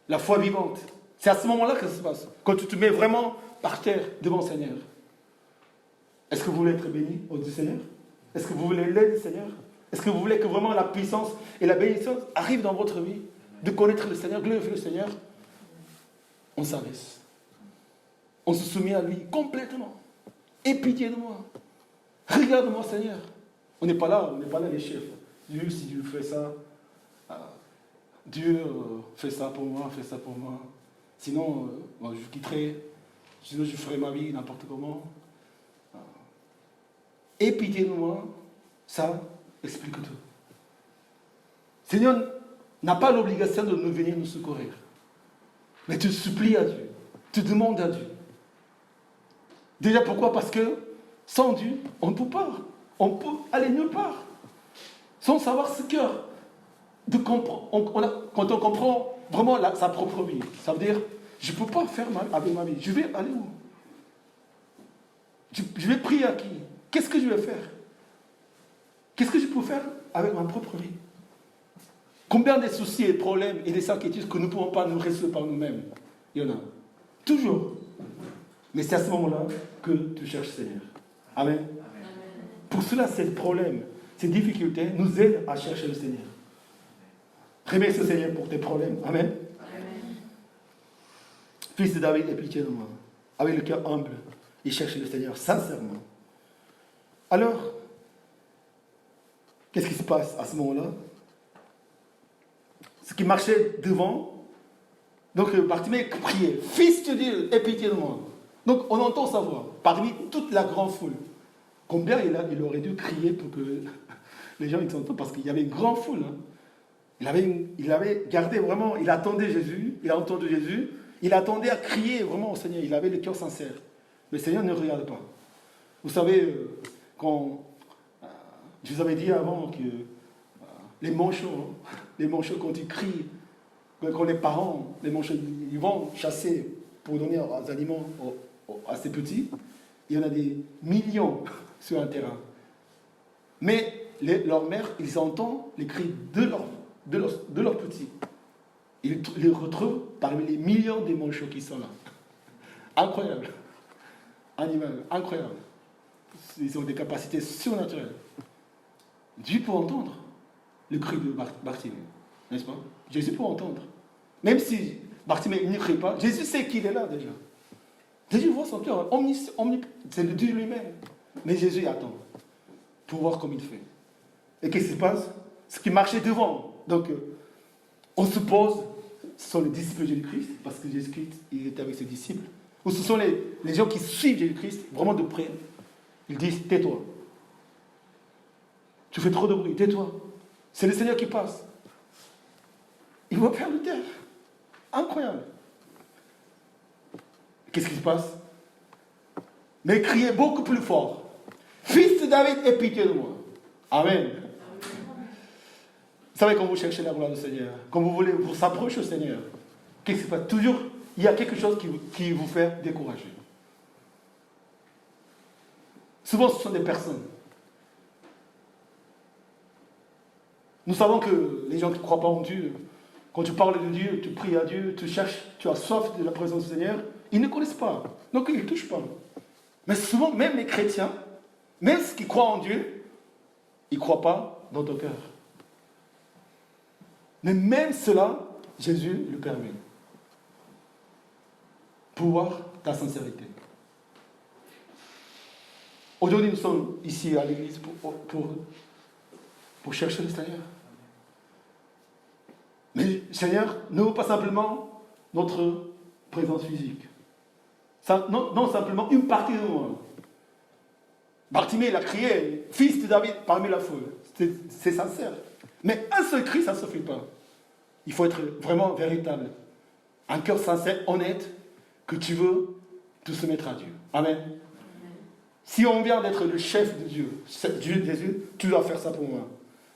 La foi vivante. C'est à ce moment-là que ça se passe. Quand tu te mets vraiment par terre devant le Seigneur. Est-ce que vous voulez être béni du Seigneur? Est-ce que vous voulez l'aide du Seigneur? Est-ce que vous voulez que vraiment la puissance et la bénédiction arrivent dans votre vie? De connaître le Seigneur, glorifier le Seigneur? On s'abaisse. On se soumet à lui complètement. Aie pitié de moi. Regarde-moi, Seigneur. On n'est pas là les chefs. Dieu, si Dieu fait ça, Dieu fait ça pour moi, fait ça pour moi. Sinon, je quitterai. Sinon, je ferai ma vie n'importe comment. Aie pitié de moi, ça explique tout. Seigneur n'a pas l'obligation de nous venir nous secourir. Mais tu supplies à Dieu. Tu demandes à Dieu. Déjà, pourquoi? Parce que sans Dieu, on ne peut pas. On peut aller nulle part. Sans savoir ce cœur. Quand on comprend vraiment sa propre vie, ça veut dire, je ne peux pas faire avec ma vie. Je vais aller où? Je vais prier à qui? Qu'est-ce que je vais faire? Qu'est-ce que je peux faire avec ma propre vie? Combien de soucis et de problèmes et des inquiétudes que nous ne pouvons pas nous résoudre par nous-mêmes? Il y en a. Toujours. Mais c'est à ce moment-là que tu cherches le Seigneur. Amen. Amen. Pour cela, ces problèmes, ces difficultés nous aident à chercher le Seigneur. Remercie le Seigneur pour tes problèmes. Amen. Amen. Fils de David, aie pitié de moi. Avec le cœur humble, il cherche le Seigneur sincèrement. Alors, qu'est-ce qui se passe à ce moment-là? Ce qui marchait devant, donc Bartimée priait, Fils de Dieu, aie pitié de moi. Donc on entend sa voix, parmi toute la grande foule. Combien il aurait dû crier pour que les gens s'entendent, parce qu'il y avait une grande foule. Hein. Il avait gardé vraiment, il attendait Jésus, il a entendu Jésus, il attendait à crier vraiment au Seigneur, il avait le cœur sincère. Mais le Seigneur ne regarde pas. Vous savez, quand je vous avais dit avant que les manchots, quand ils crient, quand les parents, les manchots, ils vont chasser pour donner aux aliments à ces petits, il y en a des millions sur un terrain. Mais leurs mères, ils entendent les cris de leurs petits. Ils les retrouvent parmi les millions de manchots qui sont là. Incroyable. Animal, incroyable. Ils ont des capacités surnaturelles. Dieu peut entendre le cri de Bartimée, n'est-ce pas? Jésus peut entendre. Même si Bartimée ne crie pas, Jésus sait qu'il est là déjà. Jésus voit son cœur, c'est le Dieu lui-même. Mais Jésus attend pour voir comme il fait. Et qu'est-ce qui se passe? Ce qui marchait devant. Donc, on suppose, ce sont les disciples de Jésus-Christ, parce que Jésus-Christ, il était avec ses disciples. Ou ce sont les gens qui suivent Jésus-Christ, vraiment de près. Ils disent, tais-toi. Tu fais trop de bruit, tais-toi. C'est le Seigneur qui passe. Il va faire le terre. Incroyable. Qu'est-ce qui se passe? Mais criez beaucoup plus fort. Fils de David, aie pitié de moi. Amen. Vous savez, quand vous cherchez la gloire du Seigneur, quand vous voulez vous s'approcher au Seigneur, qu'est-ce qui se passe? Toujours, il y a quelque chose qui vous fait décourager. Souvent, ce sont des personnes. Nous savons que les gens qui ne croient pas en Dieu, quand tu parles de Dieu, tu pries à Dieu, tu cherches, tu as soif de la présence du Seigneur, ils ne connaissent pas. Donc, ils ne touchent pas. Mais souvent, même les chrétiens, même ceux qui croient en Dieu, ils ne croient pas dans ton cœur. Mais même cela, Jésus le permet. Pour voir ta sincérité. Aujourd'hui, nous sommes ici à l'église pour chercher le Seigneur. Mais le Seigneur ne veut pas simplement notre présence physique. Non simplement une partie de nous. Bartimée, il a crié, Fils de David, parmi la foule. C'est sincère. Mais un seul cri, ça ne suffit pas. Il faut être vraiment véritable. Un cœur sincère, honnête, que tu veux te soumettre à Dieu. Amen. Si on vient d'être le chef de Dieu, Jésus, tu dois faire ça pour moi.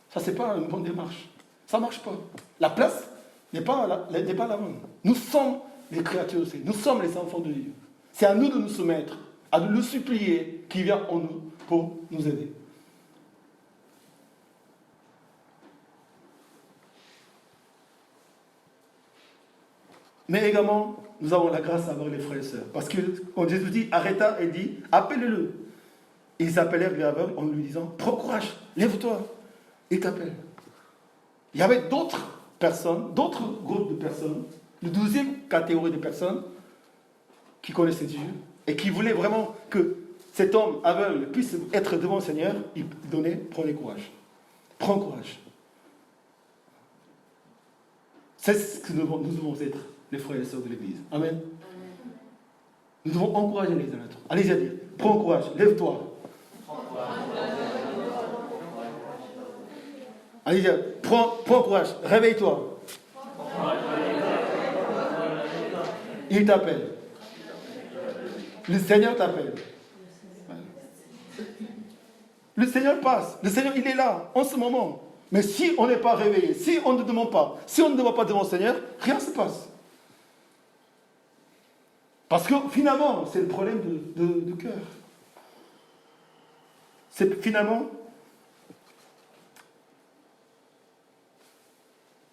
Ça, c'est pas une bonne démarche. Ça ne marche pas. La place n'est pas la bonne. Nous sommes les créatures aussi. Nous sommes les enfants de Dieu. C'est à nous de nous soumettre, à le supplier qui vient en nous pour nous aider. Mais également, nous avons la grâce d'avoir les frères et sœurs. Parce que quand Jésus dit, arrêta et dit, appelez-le. Ils appelèrent l'aveugle en lui disant, prends courage, lève-toi. Il t'appelle. Il y avait d'autres personnes, d'autres groupes de personnes, la deuxième catégorie de personnes qui connaissaient Dieu et qui voulaient vraiment que cet homme aveugle puisse être devant le Seigneur. Il donnait, prenez courage. Prends courage. C'est ce que nous devons être, les frères et sœurs de l'Église. Amen. Nous devons encourager les uns les autres. Allez-y, allez. Prends courage, lève-toi. Allez-y, prends courage, réveille-toi. Il t'appelle. Le Seigneur t'appelle. Le Seigneur passe. Le Seigneur, il est là, en ce moment. Mais si on n'est pas réveillé, si on ne demande pas, si on ne demande pas devant le Seigneur, rien ne se passe. Parce que finalement, c'est le problème de cœur. C'est finalement,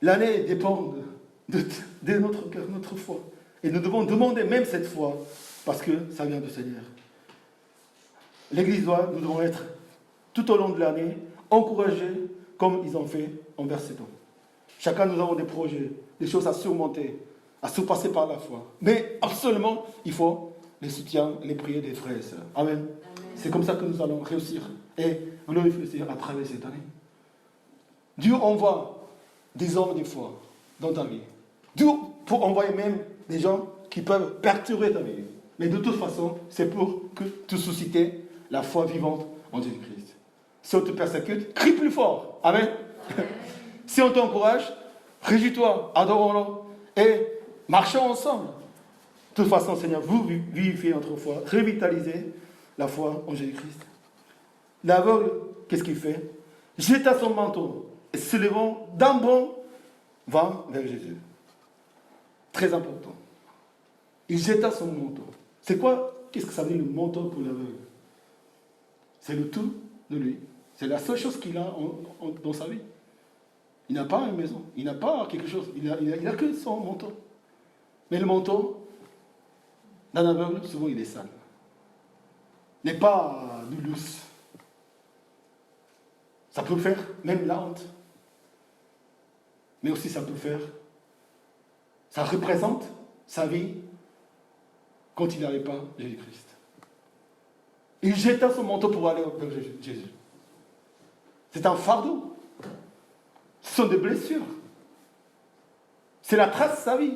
l'année dépend de notre cœur, notre foi. Et nous devons demander même cette foi, parce que ça vient du Seigneur. L'Église nous devons être, tout au long de l'année, encouragés comme ils ont fait envers cet homme. Chacun, nous avons des projets, des choses à surmonter, à surpasser par la foi. Mais absolument, il faut les soutiens, les prières des frères et sœurs. Amen. Amen. C'est comme ça que nous allons réussir. Et glorifier à travers cette année. Dieu envoie des hommes des foi dans ta vie. Dieu pour envoyer même des gens qui peuvent perturber ta vie. Mais de toute façon, c'est pour que te susciter la foi vivante en Jésus-Christ. Si on te persécute, crie plus fort. Amen. Si on t'encourage, réjouis-toi, adorons-le et marchons ensemble. De toute façon, Seigneur, vous vivifiez notre foi, revitalisez la foi en Jésus-Christ. L'aveugle, qu'est-ce qu'il fait? Jeta son manteau et se levant d'un bond, va vers Jésus. Très important. Il jeta son manteau. C'est quoi? Qu'est-ce que ça veut dire le manteau pour l'aveugle? C'est le tout de lui. C'est la seule chose qu'il a dans sa vie. Il n'a pas une maison, il n'a pas quelque chose, il n'a que son manteau. Mais le manteau d'un aveugle, souvent il est sale. N'est pas du luxe. Ça peut faire même la honte. Mais aussi ça peut faire, ça représente sa vie quand il n'avait pas Jésus-Christ. Il jeta son manteau pour aller vers Jésus. C'est un fardeau. Ce sont des blessures. C'est la trace de sa vie.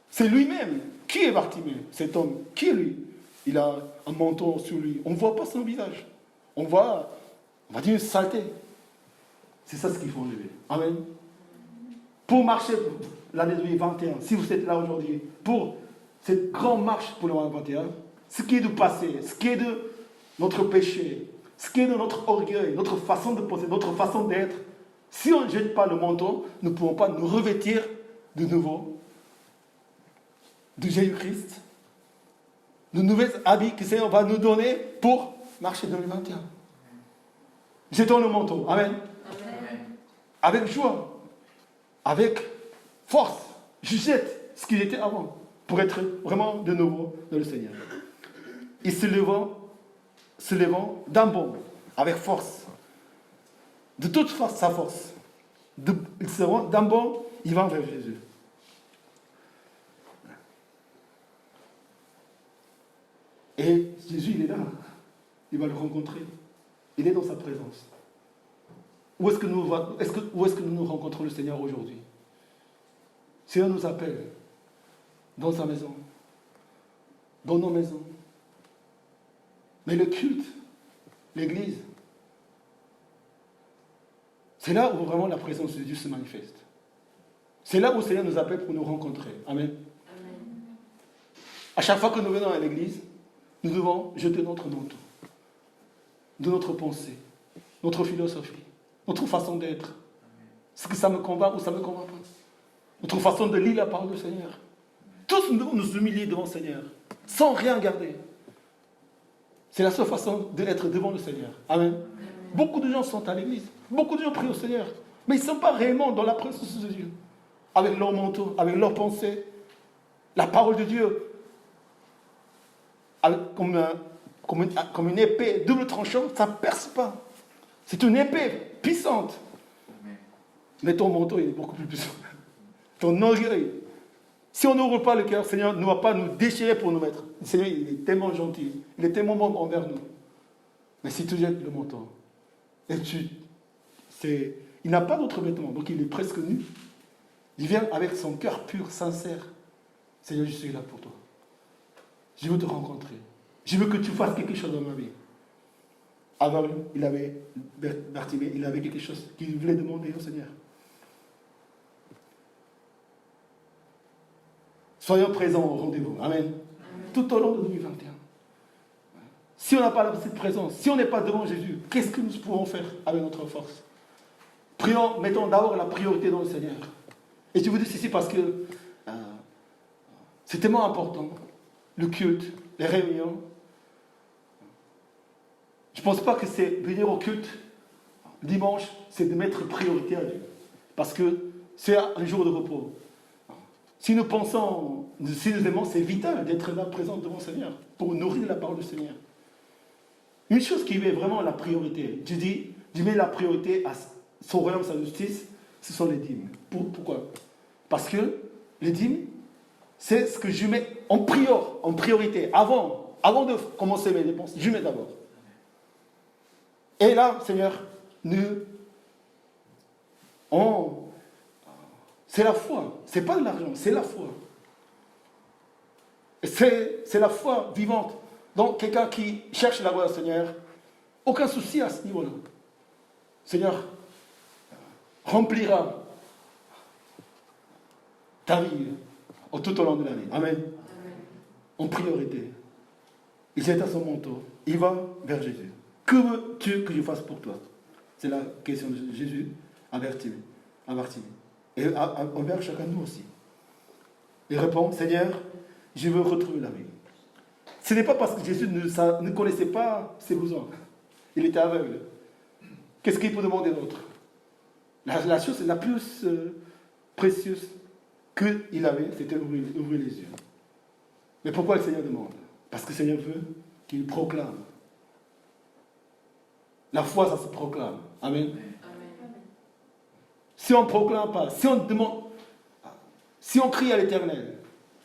C'est lui-même. Qui est Bartimée? Cet homme. Qui est lui? Il a un manteau sur lui. On ne voit pas son visage. On va dire une saleté. C'est ça ce qu'il faut enlever. Amen. Pour marcher l'année 2021, si vous êtes là aujourd'hui, pour cette grande marche pour le 2021, ce qui est du passé, ce qui est de notre péché, ce qui est de notre orgueil, notre façon de penser, notre façon d'être, si on ne jette pas le manteau, nous ne pouvons pas nous revêtir de nouveau de Jésus-Christ, de nouveaux habits que le Seigneur va nous donner pour marcher dans le 2021. Jetons le manteau. Amen. Amen. Avec joie, avec force, je jette ce qu'il était avant pour être vraiment de nouveau dans le Seigneur. Et se levant d'un bond, avec force, de toute sa force, il se rend d'un bond, il va vers Jésus. Et Jésus, il est là. Il va le rencontrer. Il est dans sa présence. Où est-ce que nous rencontrons le Seigneur aujourd'hui? Le Seigneur nous appelle dans sa maison, dans nos maisons. Mais le culte, l'église, c'est là où vraiment la présence de Dieu se manifeste. C'est là où le Seigneur nous appelle pour nous rencontrer. Amen. Amen. À chaque fois que nous venons à l'église, nous devons jeter notre manteau. de notre pensée, notre philosophie, notre façon d'être. Est-ce que ça me convainc ou ça ne me convainc pas? Notre façon de lire la parole du Seigneur. Tous nous humilier devant le Seigneur, sans rien garder. C'est la seule façon d'être devant le Seigneur. Amen. Beaucoup de gens sont à l'église, beaucoup de gens prient au Seigneur, mais ils ne sont pas réellement dans la présence de Dieu. Avec leur manteau, avec leurs pensées, la parole de Dieu, comme une épée double tranchante, ça ne perce pas. C'est une épée puissante. Mais ton manteau, il est beaucoup plus puissant. Ton orgueil. Si on n'ouvre pas le cœur, le Seigneur ne va pas nous déchirer pour nous mettre. Le Seigneur, il est tellement gentil. Il est tellement bon envers nous. Mais si tu jettes le manteau, et il n'a pas d'autre vêtement, donc il est presque nu. Il vient avec son cœur pur, sincère. Seigneur, je suis là pour toi. Je veux te rencontrer. Je veux que tu fasses quelque chose dans ma vie. Avant lui, Bartimée, il avait quelque chose qu'il voulait demander au Seigneur. Soyons présents au rendez-vous. Amen. Amen. Tout au long de 2021. Si on n'a pas cette présence, si on n'est pas devant Jésus, qu'est-ce que nous pouvons faire avec notre force? Prions, mettons d'abord la priorité dans le Seigneur. Et je vous dis ceci parce que c'est tellement important. Le culte, les réunions. Je ne pense pas que c'est venir au culte dimanche, c'est de mettre priorité à Dieu. Parce que c'est un jour de repos. Si nous pensons, si nous aimons, c'est vital d'être là présent devant le Seigneur pour nourrir la parole du Seigneur. Une chose qui est vraiment la priorité, je mets la priorité à son royaume, sa justice, ce sont les dîmes. Pourquoi? Parce que les dîmes, c'est ce que je mets en priorité, avant de commencer mes dépenses, je mets d'abord. Et là, Seigneur, c'est la foi, c'est pas de l'argent, c'est la foi. Et c'est la foi vivante. Donc, quelqu'un qui cherche la voie du Seigneur, aucun souci à ce niveau-là. Seigneur remplira ta vie tout au long de l'année. Amen. Amen. En priorité. Il jette à son manteau. Il va vers Jésus. Que veux-tu que je fasse pour toi? C'est la question de Jésus envers Bartimée. Et envers chacun de nous aussi. Il répond, Seigneur, je veux retrouver la vie. Ce n'est pas parce que Jésus ne connaissait pas ses besoins. Il était aveugle. Qu'est-ce qu'il peut demander d'autre? La chose la plus précieuse qu'il avait, c'était ouvrir les yeux. Mais pourquoi le Seigneur demande? Parce que le Seigneur veut qu'il proclame. La foi, ça se proclame. Amen. Amen. Si on ne proclame pas, si on demande, si on crie à l'Éternel,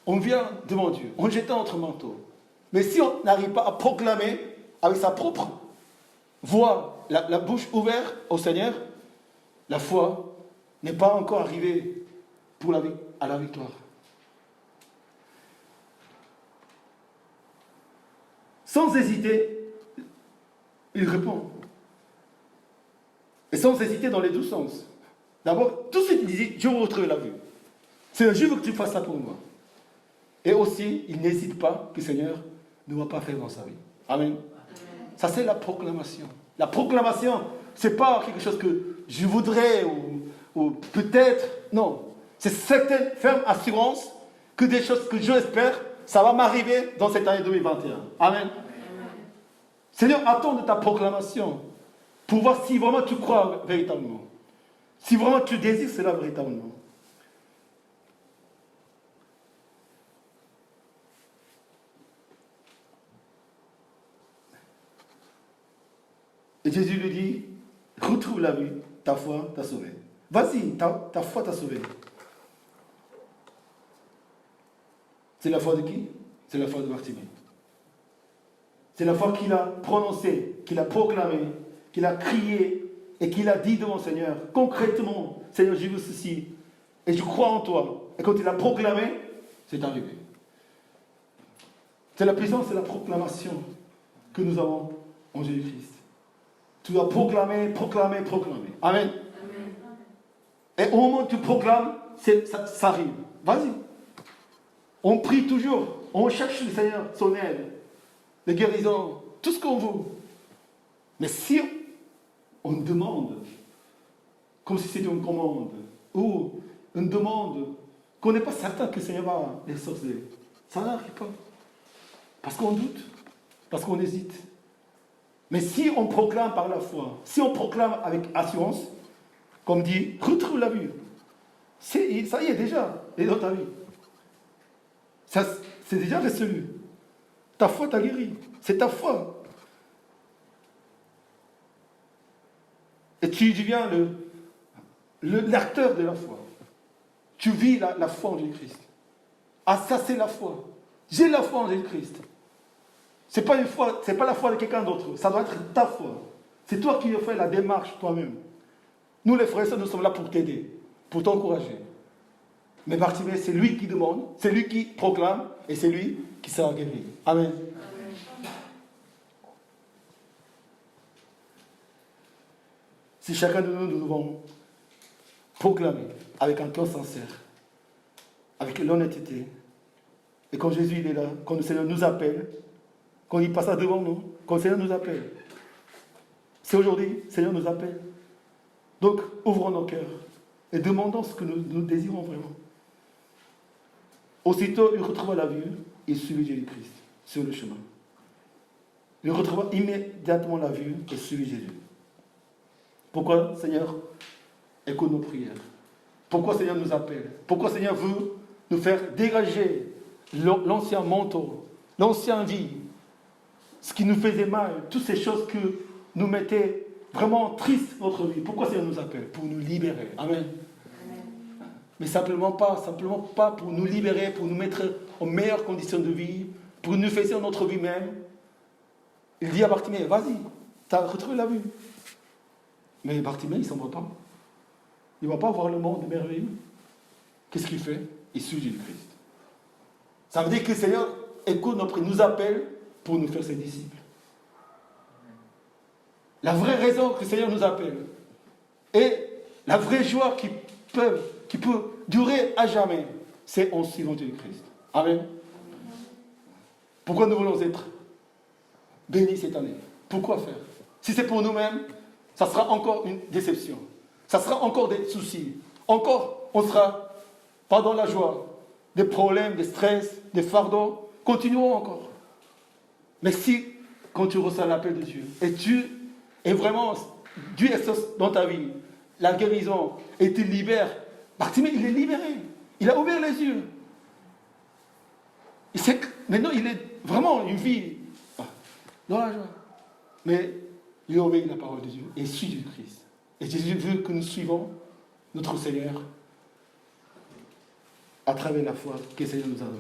on vient devant Dieu, on jette notre manteau. Mais si on n'arrive pas à proclamer avec sa propre voix, la bouche ouverte au Seigneur, la foi n'est pas encore arrivée à la victoire. Sans hésiter, il répond. Et sans hésiter dans les deux sens. D'abord, tout de suite, il dit, je veux retrouver la vue. Seigneur, je veux que tu fasses ça pour moi. Et aussi, il n'hésite pas que le Seigneur ne va pas faire dans sa vie. Amen. Ça, c'est la proclamation. La proclamation, ce n'est pas quelque chose que je voudrais ou peut-être. Non. C'est certaine ferme assurance que des choses que je espère, ça va m'arriver dans cette année 2021. Amen. Seigneur, attends de ta proclamation pour voir si vraiment tu crois véritablement. Si vraiment tu désires cela véritablement. Et Jésus lui dit, retrouve la vie, ta foi t'a sauvé. Vas-y, ta foi t'a sauvé. C'est la foi de qui? C'est la foi de Bartimée. C'est la foi qu'il a prononcée, qu'il a proclamée, qu'il a crié et qu'il a dit devant le Seigneur, concrètement, Seigneur, je veux ceci, et je crois en toi. Et quand il a proclamé, c'est arrivé. C'est la puissance, c'est la proclamation que nous avons en Jésus-Christ. Tu dois proclamer. Amen. Et au moment où tu proclames, ça arrive. Vas-y. On prie toujours. On cherche le Seigneur, son aide, les guérisons, tout ce qu'on veut. Mais si on demande, comme si c'était une commande, ou une demande qu'on n'est pas certain que le Seigneur va les sortir, ça n'arrive pas. Parce qu'on doute, parce qu'on hésite. Mais si on proclame par la foi, si on proclame avec assurance, comme dit, retrouve la vue. Ça y est déjà, et dans ta vie. Ça, c'est déjà résolu. Ta foi t'a guéri. C'est ta foi. Et tu deviens l'acteur de la foi. Tu vis la foi en Jésus-Christ. Ah, ça c'est la foi. J'ai la foi en Jésus-Christ. C'est pas la foi de quelqu'un d'autre. Ça doit être ta foi. C'est toi qui fais la démarche toi-même. Nous les frères et sœurs, nous sommes là pour t'aider, pour t'encourager. Mais Bartimée, c'est lui qui demande, c'est lui qui proclame, et c'est lui qui sera guéri. Amen. Si chacun de nous devons proclamer avec un cœur sincère, avec l'honnêteté, et quand Jésus il est là, quand le Seigneur nous appelle, quand il passe devant nous, quand le Seigneur nous appelle, c'est aujourd'hui, le Seigneur nous appelle. Donc, ouvrons nos cœurs et demandons ce que nous désirons vraiment. Aussitôt, il retrouva la vue, il suivit Jésus-Christ sur le chemin. Il retrouva immédiatement la vue et suivit Jésus. Pourquoi, Seigneur, écoute nos prières? Pourquoi, Seigneur, nous appelle? Pourquoi, Seigneur, veut nous faire dégager l'ancien manteau, l'ancien vie, ce qui nous faisait mal, toutes ces choses que nous mettaient vraiment tristes notre vie? Pourquoi, Seigneur, nous appelle? Pour nous libérer. Amen. Mais simplement pas pour nous libérer, pour nous mettre en meilleures conditions de vie, pour nous faire notre vie même. Il dit à Bartimée, vas-y, tu as retrouvé la vue. Mais Bartimée, il ne s'en va pas. Il ne va pas voir le monde merveilleux. Qu'est-ce qu'il fait? Il suit Jésus-Christ. Ça veut dire que le Seigneur écoute notre prière, nous appelle pour nous faire ses disciples. La vraie raison que le Seigneur nous appelle et la vraie joie qui peut durer à jamais, c'est en suivant Jésus-Christ. Amen. Pourquoi nous voulons être bénis cette année? Pourquoi faire? Si c'est pour nous-mêmes, ça sera encore une déception. Ça sera encore des soucis. Encore, on sera pas dans la joie. Des problèmes, des stress, des fardeaux. Continuons encore. Mais si, quand tu reçois l'appel de Dieu, et et vraiment, Dieu est dans ta vie, la guérison, et te libère. Bartimée, il est libéré. Il a ouvert les yeux. Il sait que maintenant, il est vraiment une vie dans la joie. Mais il obéit la parole de Dieu et suit Jésus-Christ. Et Jésus veut que nous suivons notre Seigneur à travers la foi que le Seigneur nous a donnée.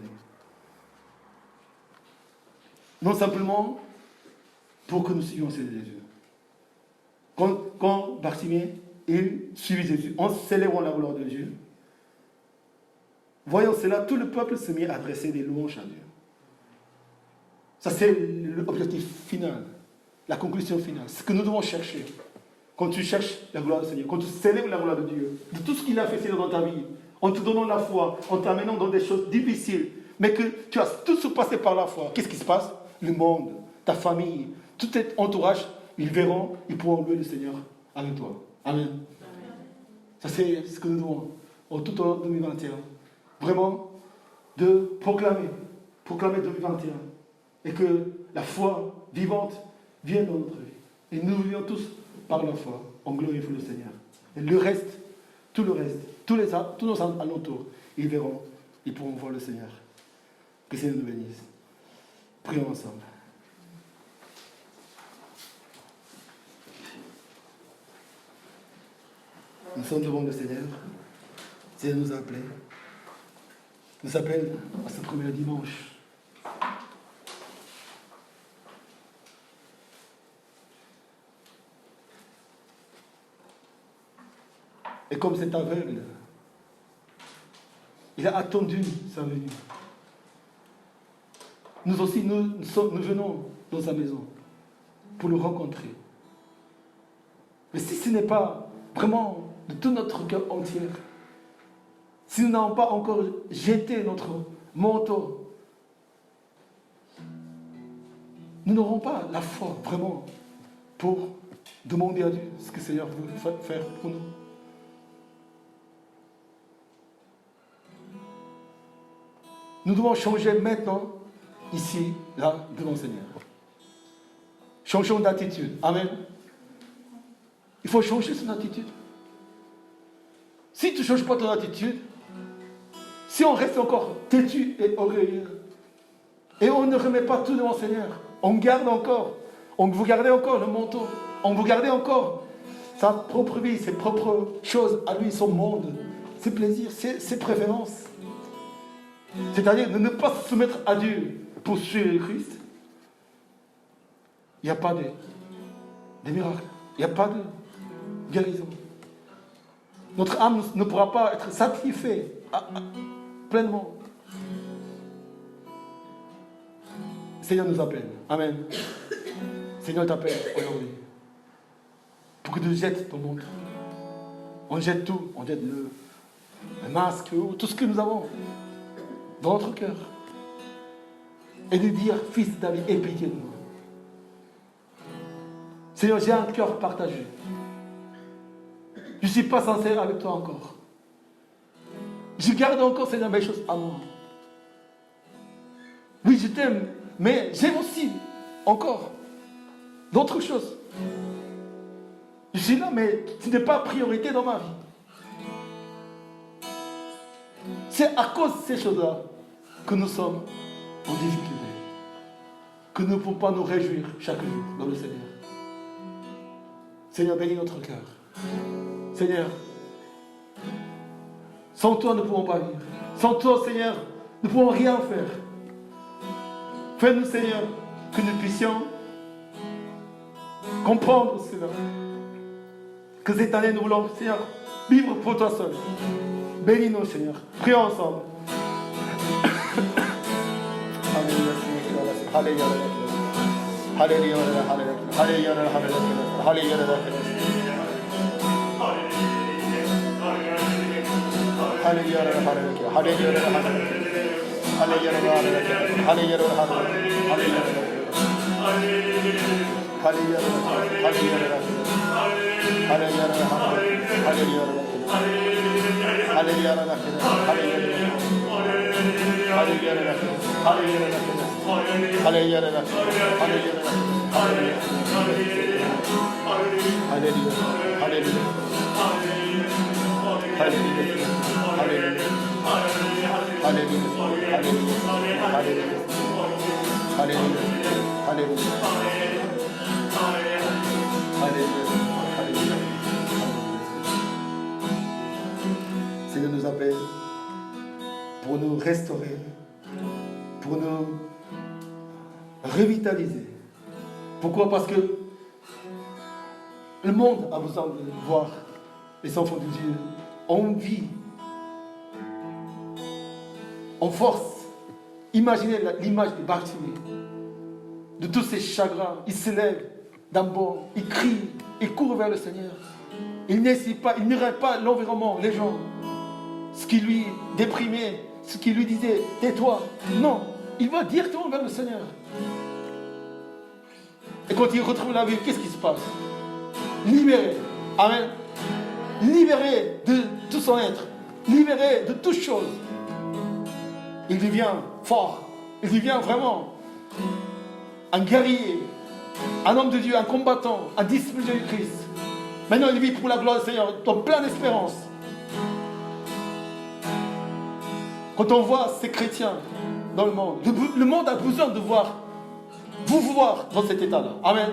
Non simplement pour que nous suivions Jésus. Quand Bartimée, il suivit Jésus, en célébrant la gloire de Dieu, voyant cela, tout le peuple se mit à adresser des louanges à Dieu. Ça, c'est l'objectif final, la conclusion finale. Ce que nous devons chercher. Quand tu cherches la gloire du Seigneur, quand tu célèbres la gloire de Dieu, de tout ce qu'il a fait dans ta vie, en te donnant la foi, en t'amenant dans des choses difficiles, mais que tu as tout surpassé par la foi, qu'est-ce qui se passe? Le monde, ta famille, tout ton entourage, ils verront, ils pourront louer le Seigneur avec toi. Amen. Amen. Ça, c'est ce que nous devons, tout au long de 2021. Vraiment, de proclamer 2021. Et que la foi vivante vienne dans notre vie. Et nous vivons tous par la foi, en glorifie le Seigneur. Et le reste, tous nos alentours, ils verront, ils pourront voir le Seigneur. Que le Seigneur nous bénisse. Prions ensemble. Nous sommes devant le Seigneur. Le Seigneur nous a appelés. Nous appelle à ce premier dimanche. Et comme cet aveugle, il a attendu sa venue. Nous aussi, nous venons dans sa maison pour le rencontrer. Mais si ce n'est pas vraiment de tout notre cœur entier, si nous n'avons pas encore jeté notre manteau, nous n'aurons pas la foi vraiment pour demander à Dieu ce que le Seigneur veut faire pour nous. Nous devons changer maintenant, ici, là, devant le Seigneur. Changeons d'attitude. Amen. Il faut changer son attitude. Si tu ne changes pas ton attitude, si on reste encore têtu et orgueilleux, et on ne remet pas tout devant le Seigneur, on garde encore, on vous gardez encore le manteau, on vous gardez encore sa propre vie, ses propres choses à lui, son monde, ses plaisirs, ses préférences. C'est-à-dire de ne pas se soumettre à Dieu pour suivre le Christ. Il n'y a pas de miracles, il n'y a pas de guérison. Notre âme ne pourra pas être satisfaite pleinement. Le Seigneur nous appelle. Amen. Le Seigneur t'appelle aujourd'hui. Pour que tu jettes ton monde. On jette tout. On jette le masque, tout ce que nous avons dans notre cœur. Et de dire, fils David, aie pitié de moi. Seigneur, j'ai un cœur partagé. Je ne suis pas sincère avec toi encore. Je garde encore, Seigneur, mes choses à moi. Oui, je t'aime, mais j'aime aussi encore d'autres choses. Je suis là, mais tu n'es pas priorité dans ma vie. C'est à cause de ces choses-là que nous sommes en difficulté. Que nous ne pouvons pas nous réjouir chaque jour dans le Seigneur. Seigneur, bénis notre cœur. Seigneur, sans toi, nous ne pouvons pas vivre. Sans toi, Seigneur, nous ne pouvons rien faire. Fais-nous, Seigneur, que nous puissions comprendre cela. Que cette année, nous voulons, Seigneur, vivre pour toi seul. Bénis-nous, Seigneur. Prions ensemble. Alléluia. Alléluia. Alléluia. Seigneur nous appelle pour nous restaurer, pour nous revitaliser. Pourquoi? Parce que le monde a besoin de voir les enfants de Dieu en vie, en force. Imaginez l'image de Bartimée, de tous ses chagrins. Il se lève d'un bord, il crie, il court vers le Seigneur. Il n'hésite pas, il n'irait pas l'environnement, les gens, ce qui lui déprimait, ce qui lui disait « tais-toi ». Non, il va directement vers le Seigneur. Et quand il retrouve la vie, qu'est-ce qui se passe? Libéré. Amen. Libéré de tout son être. Libéré de toute chose. Il devient fort. Il devient vraiment un guerrier, un homme de Dieu, un combattant, un disciple de Christ. Maintenant, il vit pour la gloire du Seigneur, dans plein d'espérance. Quand on voit ces chrétiens dans le monde a besoin de vous voir dans cet état-là. Amen.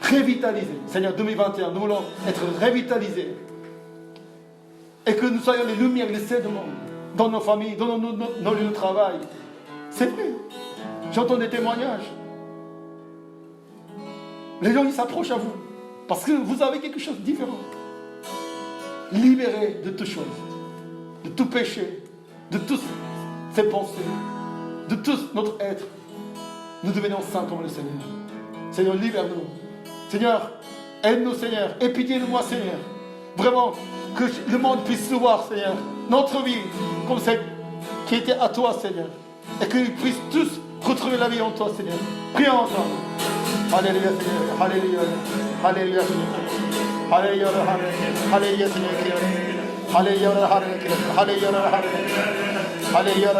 Revitalisé. Seigneur, 2021, nous voulons être revitalisés. Et que nous soyons les lumières, les sels du monde. Dans nos familles, dans nos lieux de travail. C'est vrai. J'entends des témoignages. Les gens, ils s'approchent à vous. Parce que vous avez quelque chose de différent. Libérés de toute chose. De tout péché. De toutes ces pensées. De tout notre être. Nous devenons saints comme le Seigneur. Seigneur, libère-nous. Seigneur, aide-nous, Seigneur. Aie pitié de moi, Seigneur. Vraiment, que le monde puisse nous voir, Seigneur. Notre vie, comme celle qui était à toi, Seigneur. Et qu'ils puissent tous retrouver la vie en toi, Seigneur. Prions ensemble. Alléluia, Seigneur. Alléluia. Alléluia, Seigneur. Alléluia, Alléluia, Seigneur. Alléluia, Alléluia,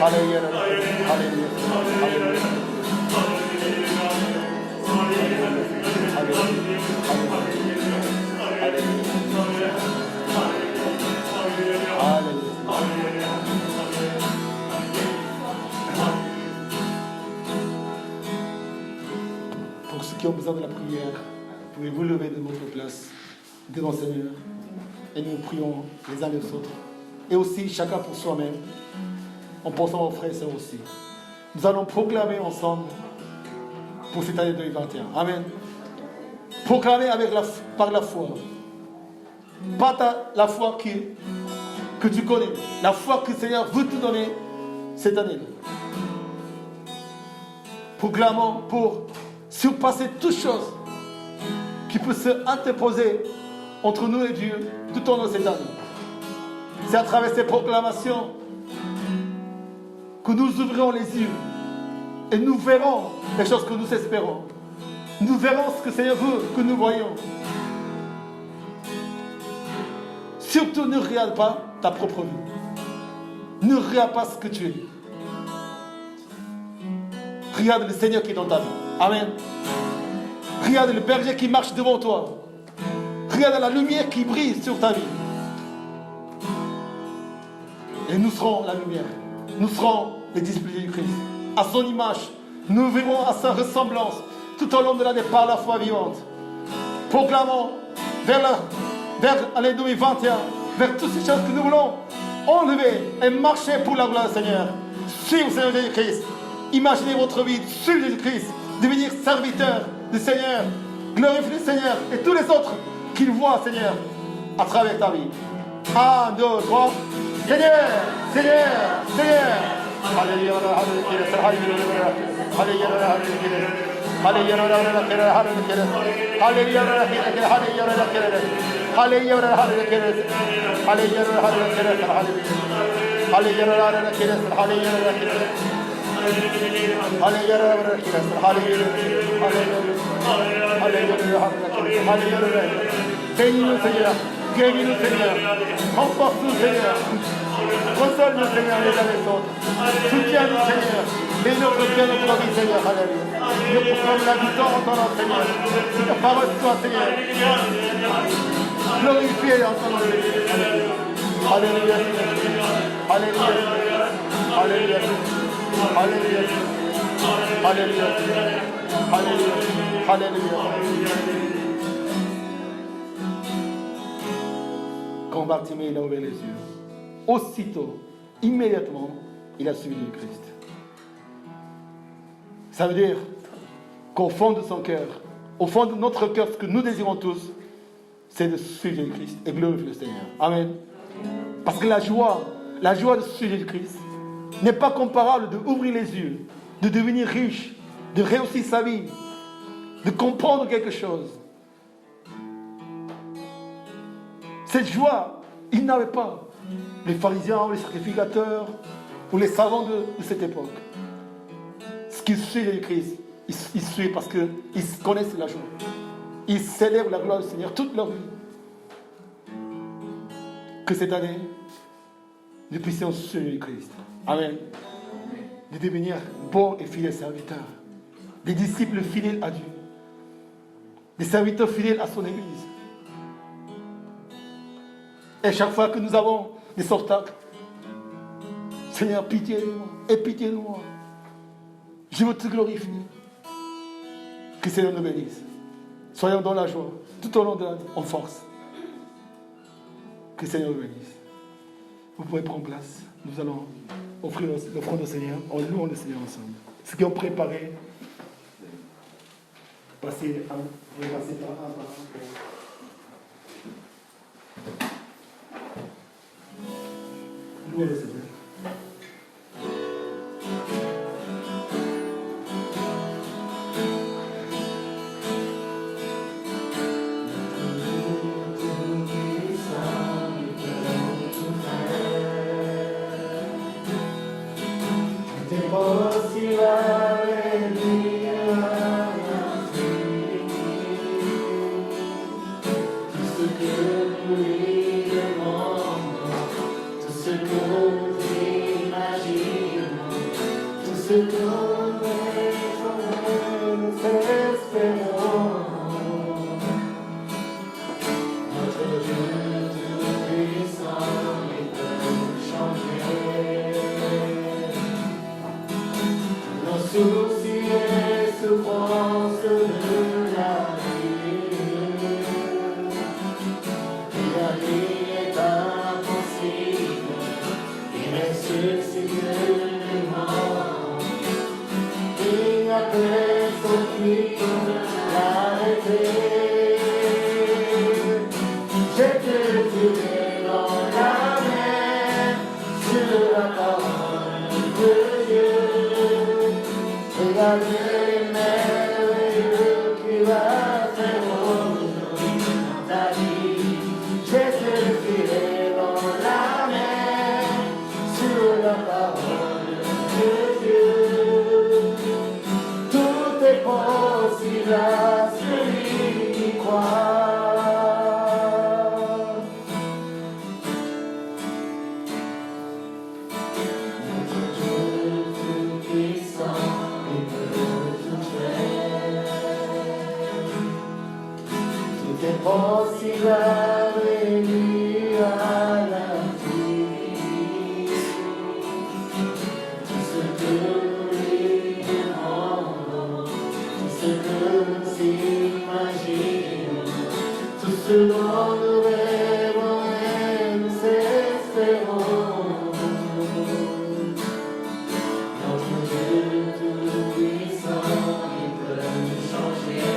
Alléluia, Pour ceux qui ont besoin de la prière, pouvez-vous lever de votre place devant le Seigneur et nous prions les uns les autres. Et aussi chacun pour soi-même, en pensant aux frères et sœurs aussi. Nous allons proclamer ensemble pour cette année 2021. Amen. Proclamer par la foi. Pas la foi que tu connais. La foi que le Seigneur veut te donner cette année. Proclamons pour surpasser toute chose qui peut se interposer entre nous et Dieu tout au long de cette année. C'est à travers ces proclamations que nous ouvrirons les yeux et nous verrons les choses que nous espérons. Nous verrons ce que le Seigneur veut que nous voyons. Surtout ne regarde pas ta propre vie. Ne regarde pas ce que tu es. Regarde le Seigneur qui est dans ta vie. Amen. Regarde le berger qui marche devant toi. Regarde la lumière qui brille sur ta vie. Et nous serons la lumière. Nous serons les disciples du Christ. À son image, nous verrons à sa ressemblance tout au long de l'année par la foi vivante. Proclamons vers l'année 2021, vers toutes ces choses que nous voulons enlever et marcher pour la gloire du Seigneur. Suivre le Seigneur Jésus-Christ. Imaginez votre vie, suivre Jésus-Christ, devenir serviteur du Seigneur, glorifier le Seigneur et tous les autres qu'il voit, Seigneur, à travers ta vie. 1, 2, 3. Seigneur, Seigneur, Seigneur. Alléluia, bénis-nous, Seigneur. Guéris-nous, Seigneur. Renforce-nous, Seigneur. Console-nous, Seigneur, les uns les autres. Soutiens-nous, Seigneur. Mets notre cœur, notre vie, Seigneur. Alléluia. Nous proclamons la victoire en ton nom, Seigneur. Ta parole soit, Seigneur. Glorifié en ton nom, Seigneur. Alléluia. Alléluia. Alléluia. Alléluia. Alléluia. Alléluia. Alléluia. Quand Bartimée il a ouvert les yeux, aussitôt, immédiatement, il a suivi le Christ. Ça veut dire qu'au fond de son cœur, au fond de notre cœur, ce que nous désirons tous, c'est de suivre le Christ et glorifier le Seigneur. Amen. Parce que la joie de suivre le Christ n'est pas comparable d'ouvrir les yeux, de devenir riche, de réussir sa vie, de comprendre quelque chose. Cette joie, ils n'avaient pas. Les pharisiens, les sacrificateurs, ou les savants de cette époque. Ce qu'ils suivent le Christ, ils suivent parce qu'ils connaissent la joie. Ils célèbrent la gloire du Seigneur toute leur vie. Que cette année, nous puissions suivre le Christ. Amen. De devenir bons et fidèles serviteurs. Des disciples fidèles à Dieu. Des serviteurs fidèles à son Église. Et chaque fois que nous avons des obstacles, Seigneur, pitié de moi, et pitié de moi. Je veux te glorifier. Que le Seigneur nous bénisse. Soyons dans la joie, tout au long de l'année, en force. Que le Seigneur nous bénisse. Vous pouvez prendre place. Nous allons offrir l'offrande au Seigneur, en louant le Seigneur ensemble. Ceux qui ont préparé, vous pouvez passer par un par un. Louons le Seigneur. possible avec lui à l'infini. Tout ce que nous lui demandons, tout ce que nous imaginons, tout ce que nous espérons. Notre Dieu tout-puissant, il peut changer nos soucis et souffrances de la vie. Et la vie est impossible, il ressuscite les morts. Il n'y a personne qui peut l'arrêter. J'étais tué dans la mer, sur la parole de Dieu. Regardez les merveilleux qu'il va faire aujourd'hui dans ta vie. J'étais tué dans la mer, sur la parole de Dieu. Tout est possible à celui qui croit. Possible avec lui à l'infini. Tout ce que nous lui demandons, tout ce que nous imaginons, tout ce dont nous rêvons et nous espérons. Notre Dieu tout-puissant, il peut nous changer.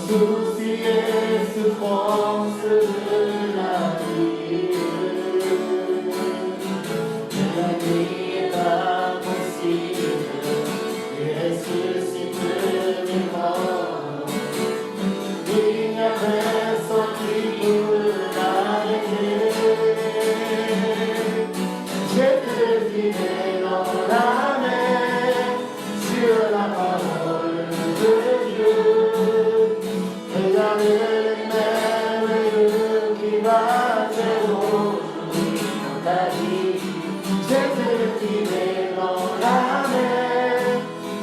Soucis et souffrances de la vie. La vie est impossible, il ressuscite les morts. Il n'y a personne qui peut l'arrêter. J'étais filé dans la mer, sur la parole de Dieu. Regardez les merveilleux qui va faire aujourd'hui dans ta vie. J'étais filé dans la mer,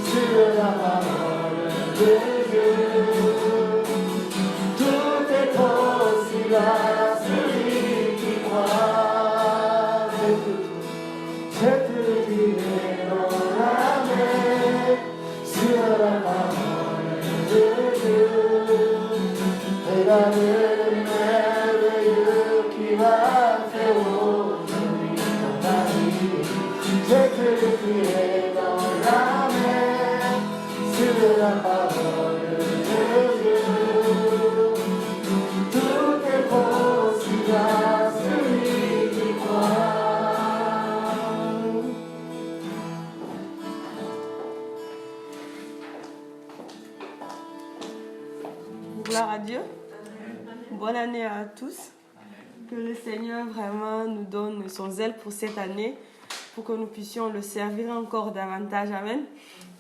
sur la parole de Dieu. Tout est possible à celui qui croit. J'étais filé dans la mer, sur la parole de Dieu. Regardez les merveilleux qui va faire aujourd'hui dans ta vie. J'étais filé dans la mer, sur la parole de Dieu. Tout est possible à celui qui croit. Gloire à Dieu. Bonne année à tous. Que le Seigneur vraiment nous donne son zèle pour cette année, pour que nous puissions le servir encore davantage. Amen.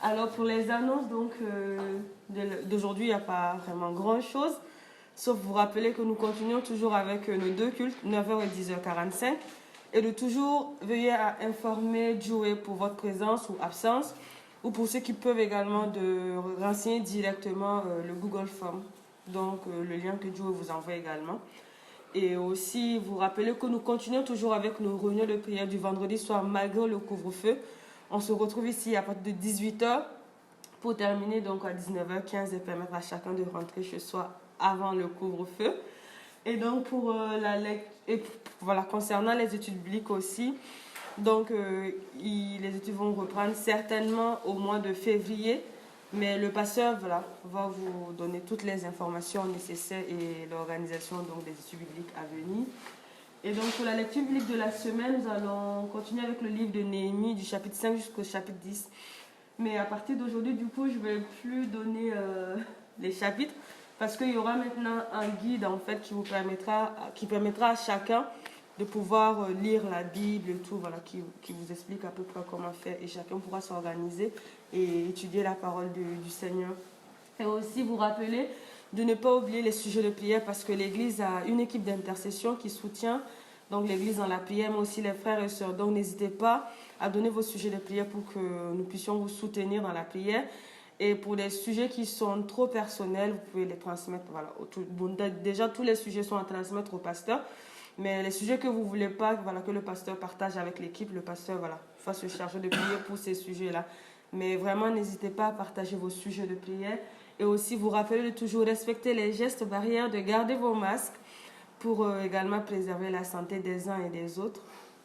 Alors pour les annonces d'aujourd'hui, il n'y a pas vraiment grand-chose, sauf vous rappeler que nous continuons toujours avec nos deux cultes, 9h et 10h45, et de toujours veiller à informer Joey pour votre présence ou absence, ou pour ceux qui peuvent également de renseigner directement le Google Form. Donc, le lien que Dieu vous envoie également. Et aussi, vous rappelez que nous continuons toujours avec nos réunions de prière du vendredi soir malgré le couvre-feu. On se retrouve ici à partir de 18h pour terminer donc à 19h15 et permettre à chacun de rentrer chez soi avant le couvre-feu. Et donc, pour concernant les études bibliques aussi, donc les études vont reprendre certainement au mois de février. Mais le pasteur va vous donner toutes les informations nécessaires et l'organisation donc, des études bibliques à venir. Et donc pour la lecture biblique de la semaine, nous allons continuer avec le livre de Néhémie du chapitre 5 jusqu'au chapitre 10. Mais à partir d'aujourd'hui, du coup, je ne vais plus donner les chapitres parce qu'il y aura maintenant un guide en fait qui permettra à chacun de pouvoir lire la Bible et tout, voilà, qui vous explique à peu près comment faire et chacun pourra s'organiser et étudier la parole du Seigneur. Et aussi vous rappeler de ne pas oublier les sujets de prière parce que l'Église a une équipe d'intercession qui soutient donc l'Église dans la prière, mais aussi les frères et sœurs. Donc n'hésitez pas à donner vos sujets de prière pour que nous puissions vous soutenir dans la prière. Et pour les sujets qui sont trop personnels, vous pouvez les transmettre. Voilà. Bon, déjà, tous les sujets sont à transmettre au pasteur. Mais les sujets que vous ne voulez pas, voilà, que le pasteur partage avec l'équipe, le pasteur va se charger de prier pour ces sujets-là. Mais vraiment, n'hésitez pas à partager vos sujets de prière. Et aussi, vous rappelez de toujours respecter les gestes barrières, de garder vos masques pour également préserver la santé des uns et des autres.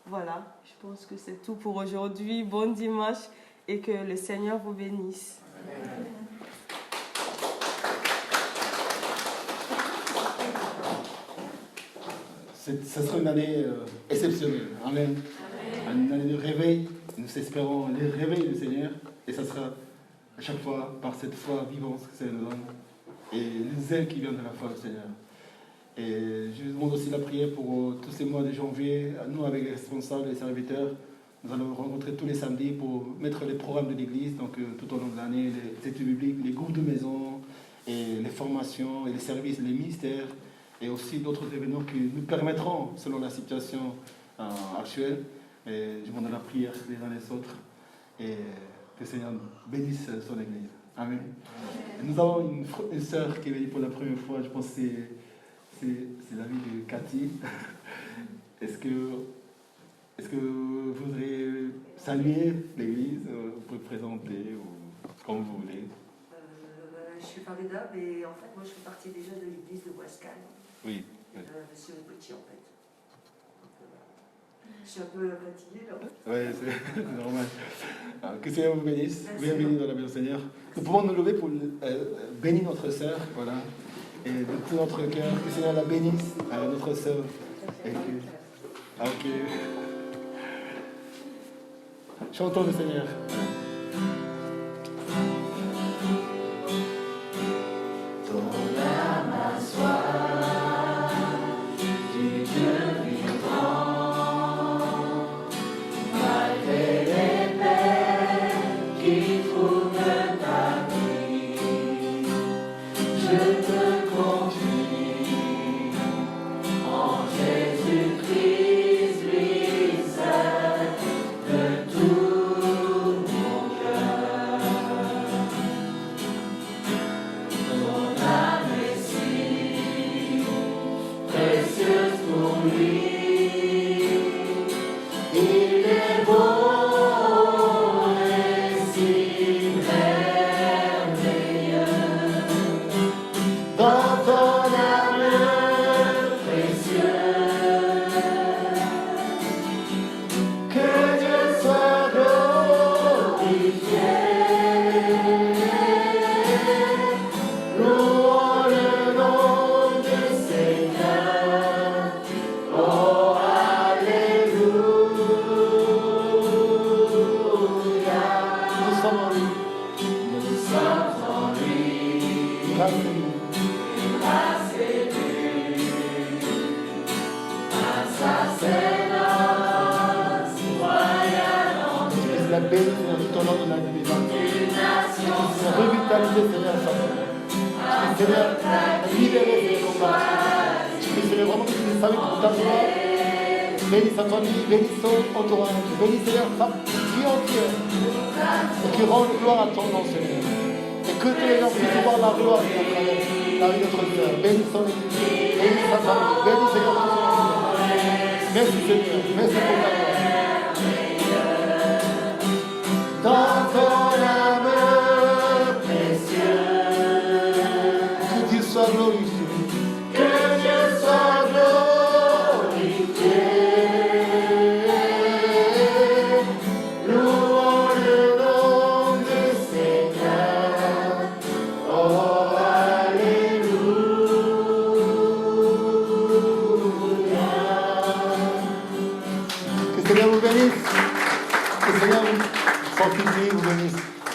Voilà, je pense que c'est tout pour aujourd'hui. Bon dimanche et que le Seigneur vous bénisse. Amen. Ce sera une année exceptionnelle. Amen. Une année de réveil. Nous espérons le réveil du Seigneur. Et ça sera à chaque fois par cette foi vivante que c'est nous donne. Et le zèle qui vient de la foi du Seigneur. Et je demande aussi la prière pour tous ces mois de janvier. Nous, avec les responsables, les serviteurs, nous allons nous rencontrer tous les samedis pour mettre les programmes de l'église. Donc tout au long de l'année, les études bibliques, les groupes de maison, et les formations, et les services, les ministères. Et aussi d'autres événements qui nous permettront, selon la situation actuelle, et je demande la prière les uns les autres et que le Seigneur bénisse son Église. Amen. Et nous avons une sœur qui est venue pour la première fois, je pense que c'est la vie de Cathy. Est-ce que vous voudrez saluer l'Église, vous pouvez présenter ou comme vous voulez? Je suis Farida, mais en fait, moi, je fais partie déjà de l'église de Boiscal. Oui. Monsieur Petit, en fait. Je suis un peu fatiguée, là. Oui, c'est normal. Alors, que le Seigneur vous bénisse. Bienvenue dans la maison du Seigneur. Nous pouvons nous lever pour bénir notre sœur, voilà. Et de tout notre cœur, que le Seigneur la bénisse, notre sœur. Ok. Chantons le Seigneur. Bénis sa famille, bénis son entourage, bénis Seigneur sa vie entière, et qui rend gloire à ton nom, Seigneur. Et que tous les gens puissent voir la gloire à travers la vie de notre Seigneur. Bénis son église, bénis sa famille, bénis Seigneur tout son entourage. Merci Seigneur, merci pour ta gloire. Dans ton âme précieux, que Dieu soit glorifié, que Dieu soit glorifié.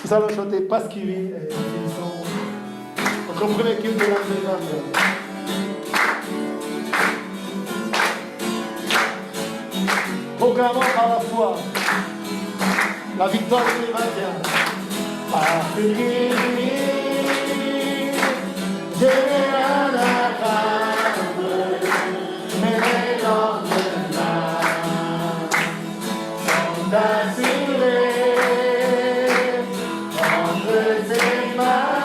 Nous allons chanter Pasquili et notre premier culte de la maison. proclamons par la foi la victoire de 2021. Parce qu'il vit, je n'ai rien à craindre, mais les lendemains sont assurés entre ses mains.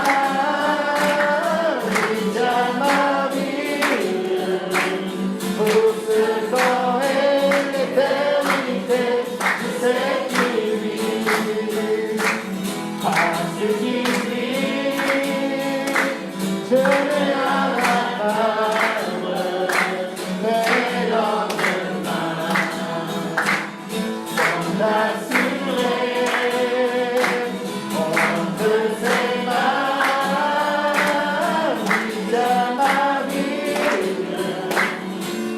Il tient ma vie pour ce temps et l'éternité. Je sais qu'il vit, parce qu'il vit, je n'ai rien à craindre, mais les lendemains sont assurés entre ses mains. Il tient ma vie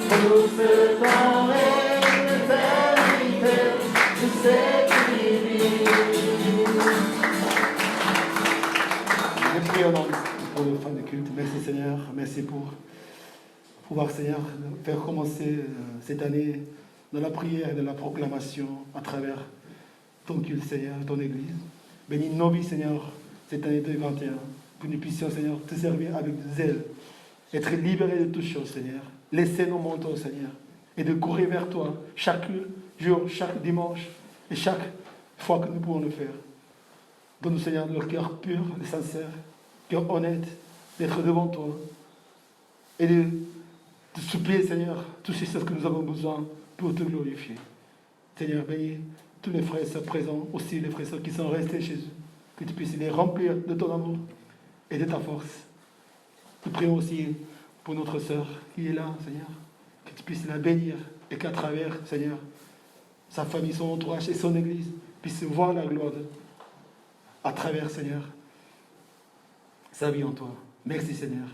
pour ce temps et l'éternité. Je sais qu'il vit. Je prie au nom pour le fin de culte. Merci Seigneur. Merci pour pouvoir, Seigneur, faire commencer cette année dans la prière et de la proclamation à travers ton culte, Seigneur, ton Église. Bénis nos vies, Seigneur, cette année 2021, que nous puissions, Seigneur, te servir avec zèle, être libérés de toutes choses, Seigneur. Laisser nos manteaux, Seigneur, et de courir vers toi chaque jour, chaque dimanche et chaque fois que nous pouvons le faire. Donne-nous, Seigneur, le cœur pur et sincère, cœur honnête, d'être devant toi et de supplier, Seigneur, toutes ces choses que nous avons besoin pour te glorifier. Seigneur, bénis tous les frères et sœurs présents, aussi les frères et sœurs qui sont restés chez eux, que tu puisses les remplir de ton amour et de ta force. Nous prions aussi pour notre sœur qui est là, Seigneur, que tu puisses la bénir et qu'à travers, Seigneur, sa famille, son entourage et son Église puissent voir la gloire à travers, Seigneur, sa vie en toi. Merci, Seigneur.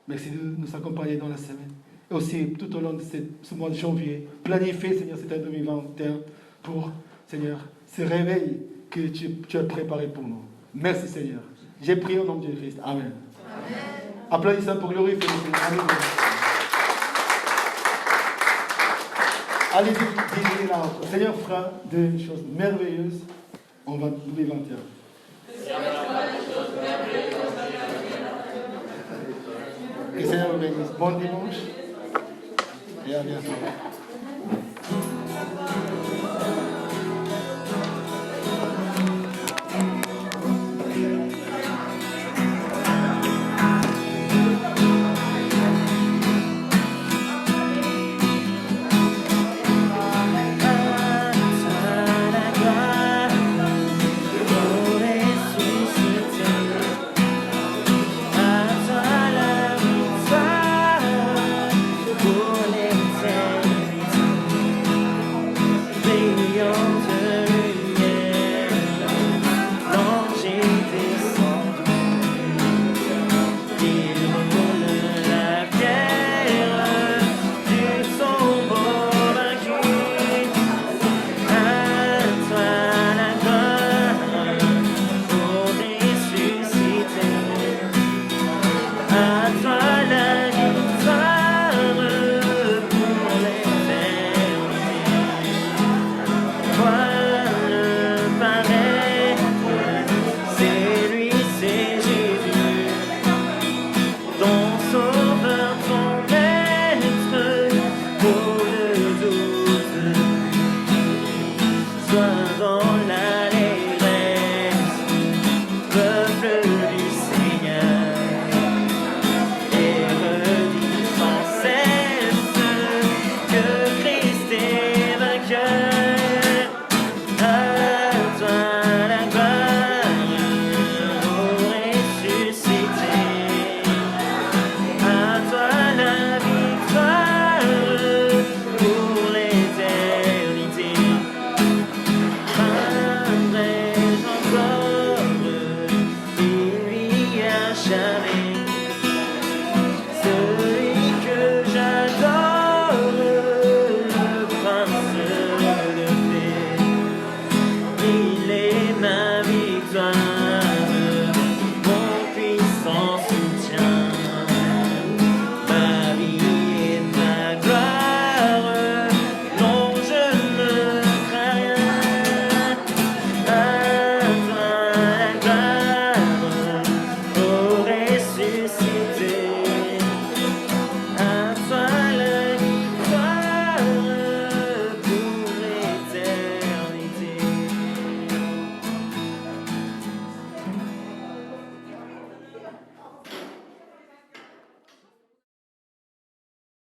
Merci de nous accompagner dans la semaine. Et aussi, tout au long de ce mois de janvier, planifier, Seigneur, cette année 2021 pour, Seigneur, ce réveil que tu as préparé pour nous. Merci, Seigneur. J'ai prié au nom de Jésus-Christ. Amen. Amen. Applaudissons pour glorifier le Seigneur. Amen. Allez, disez là. Le Seigneur fera des choses merveilleuses en 2021. Que le Seigneur vous bénisse. Bon dimanche et à bientôt. Sauveur, ton maître, pour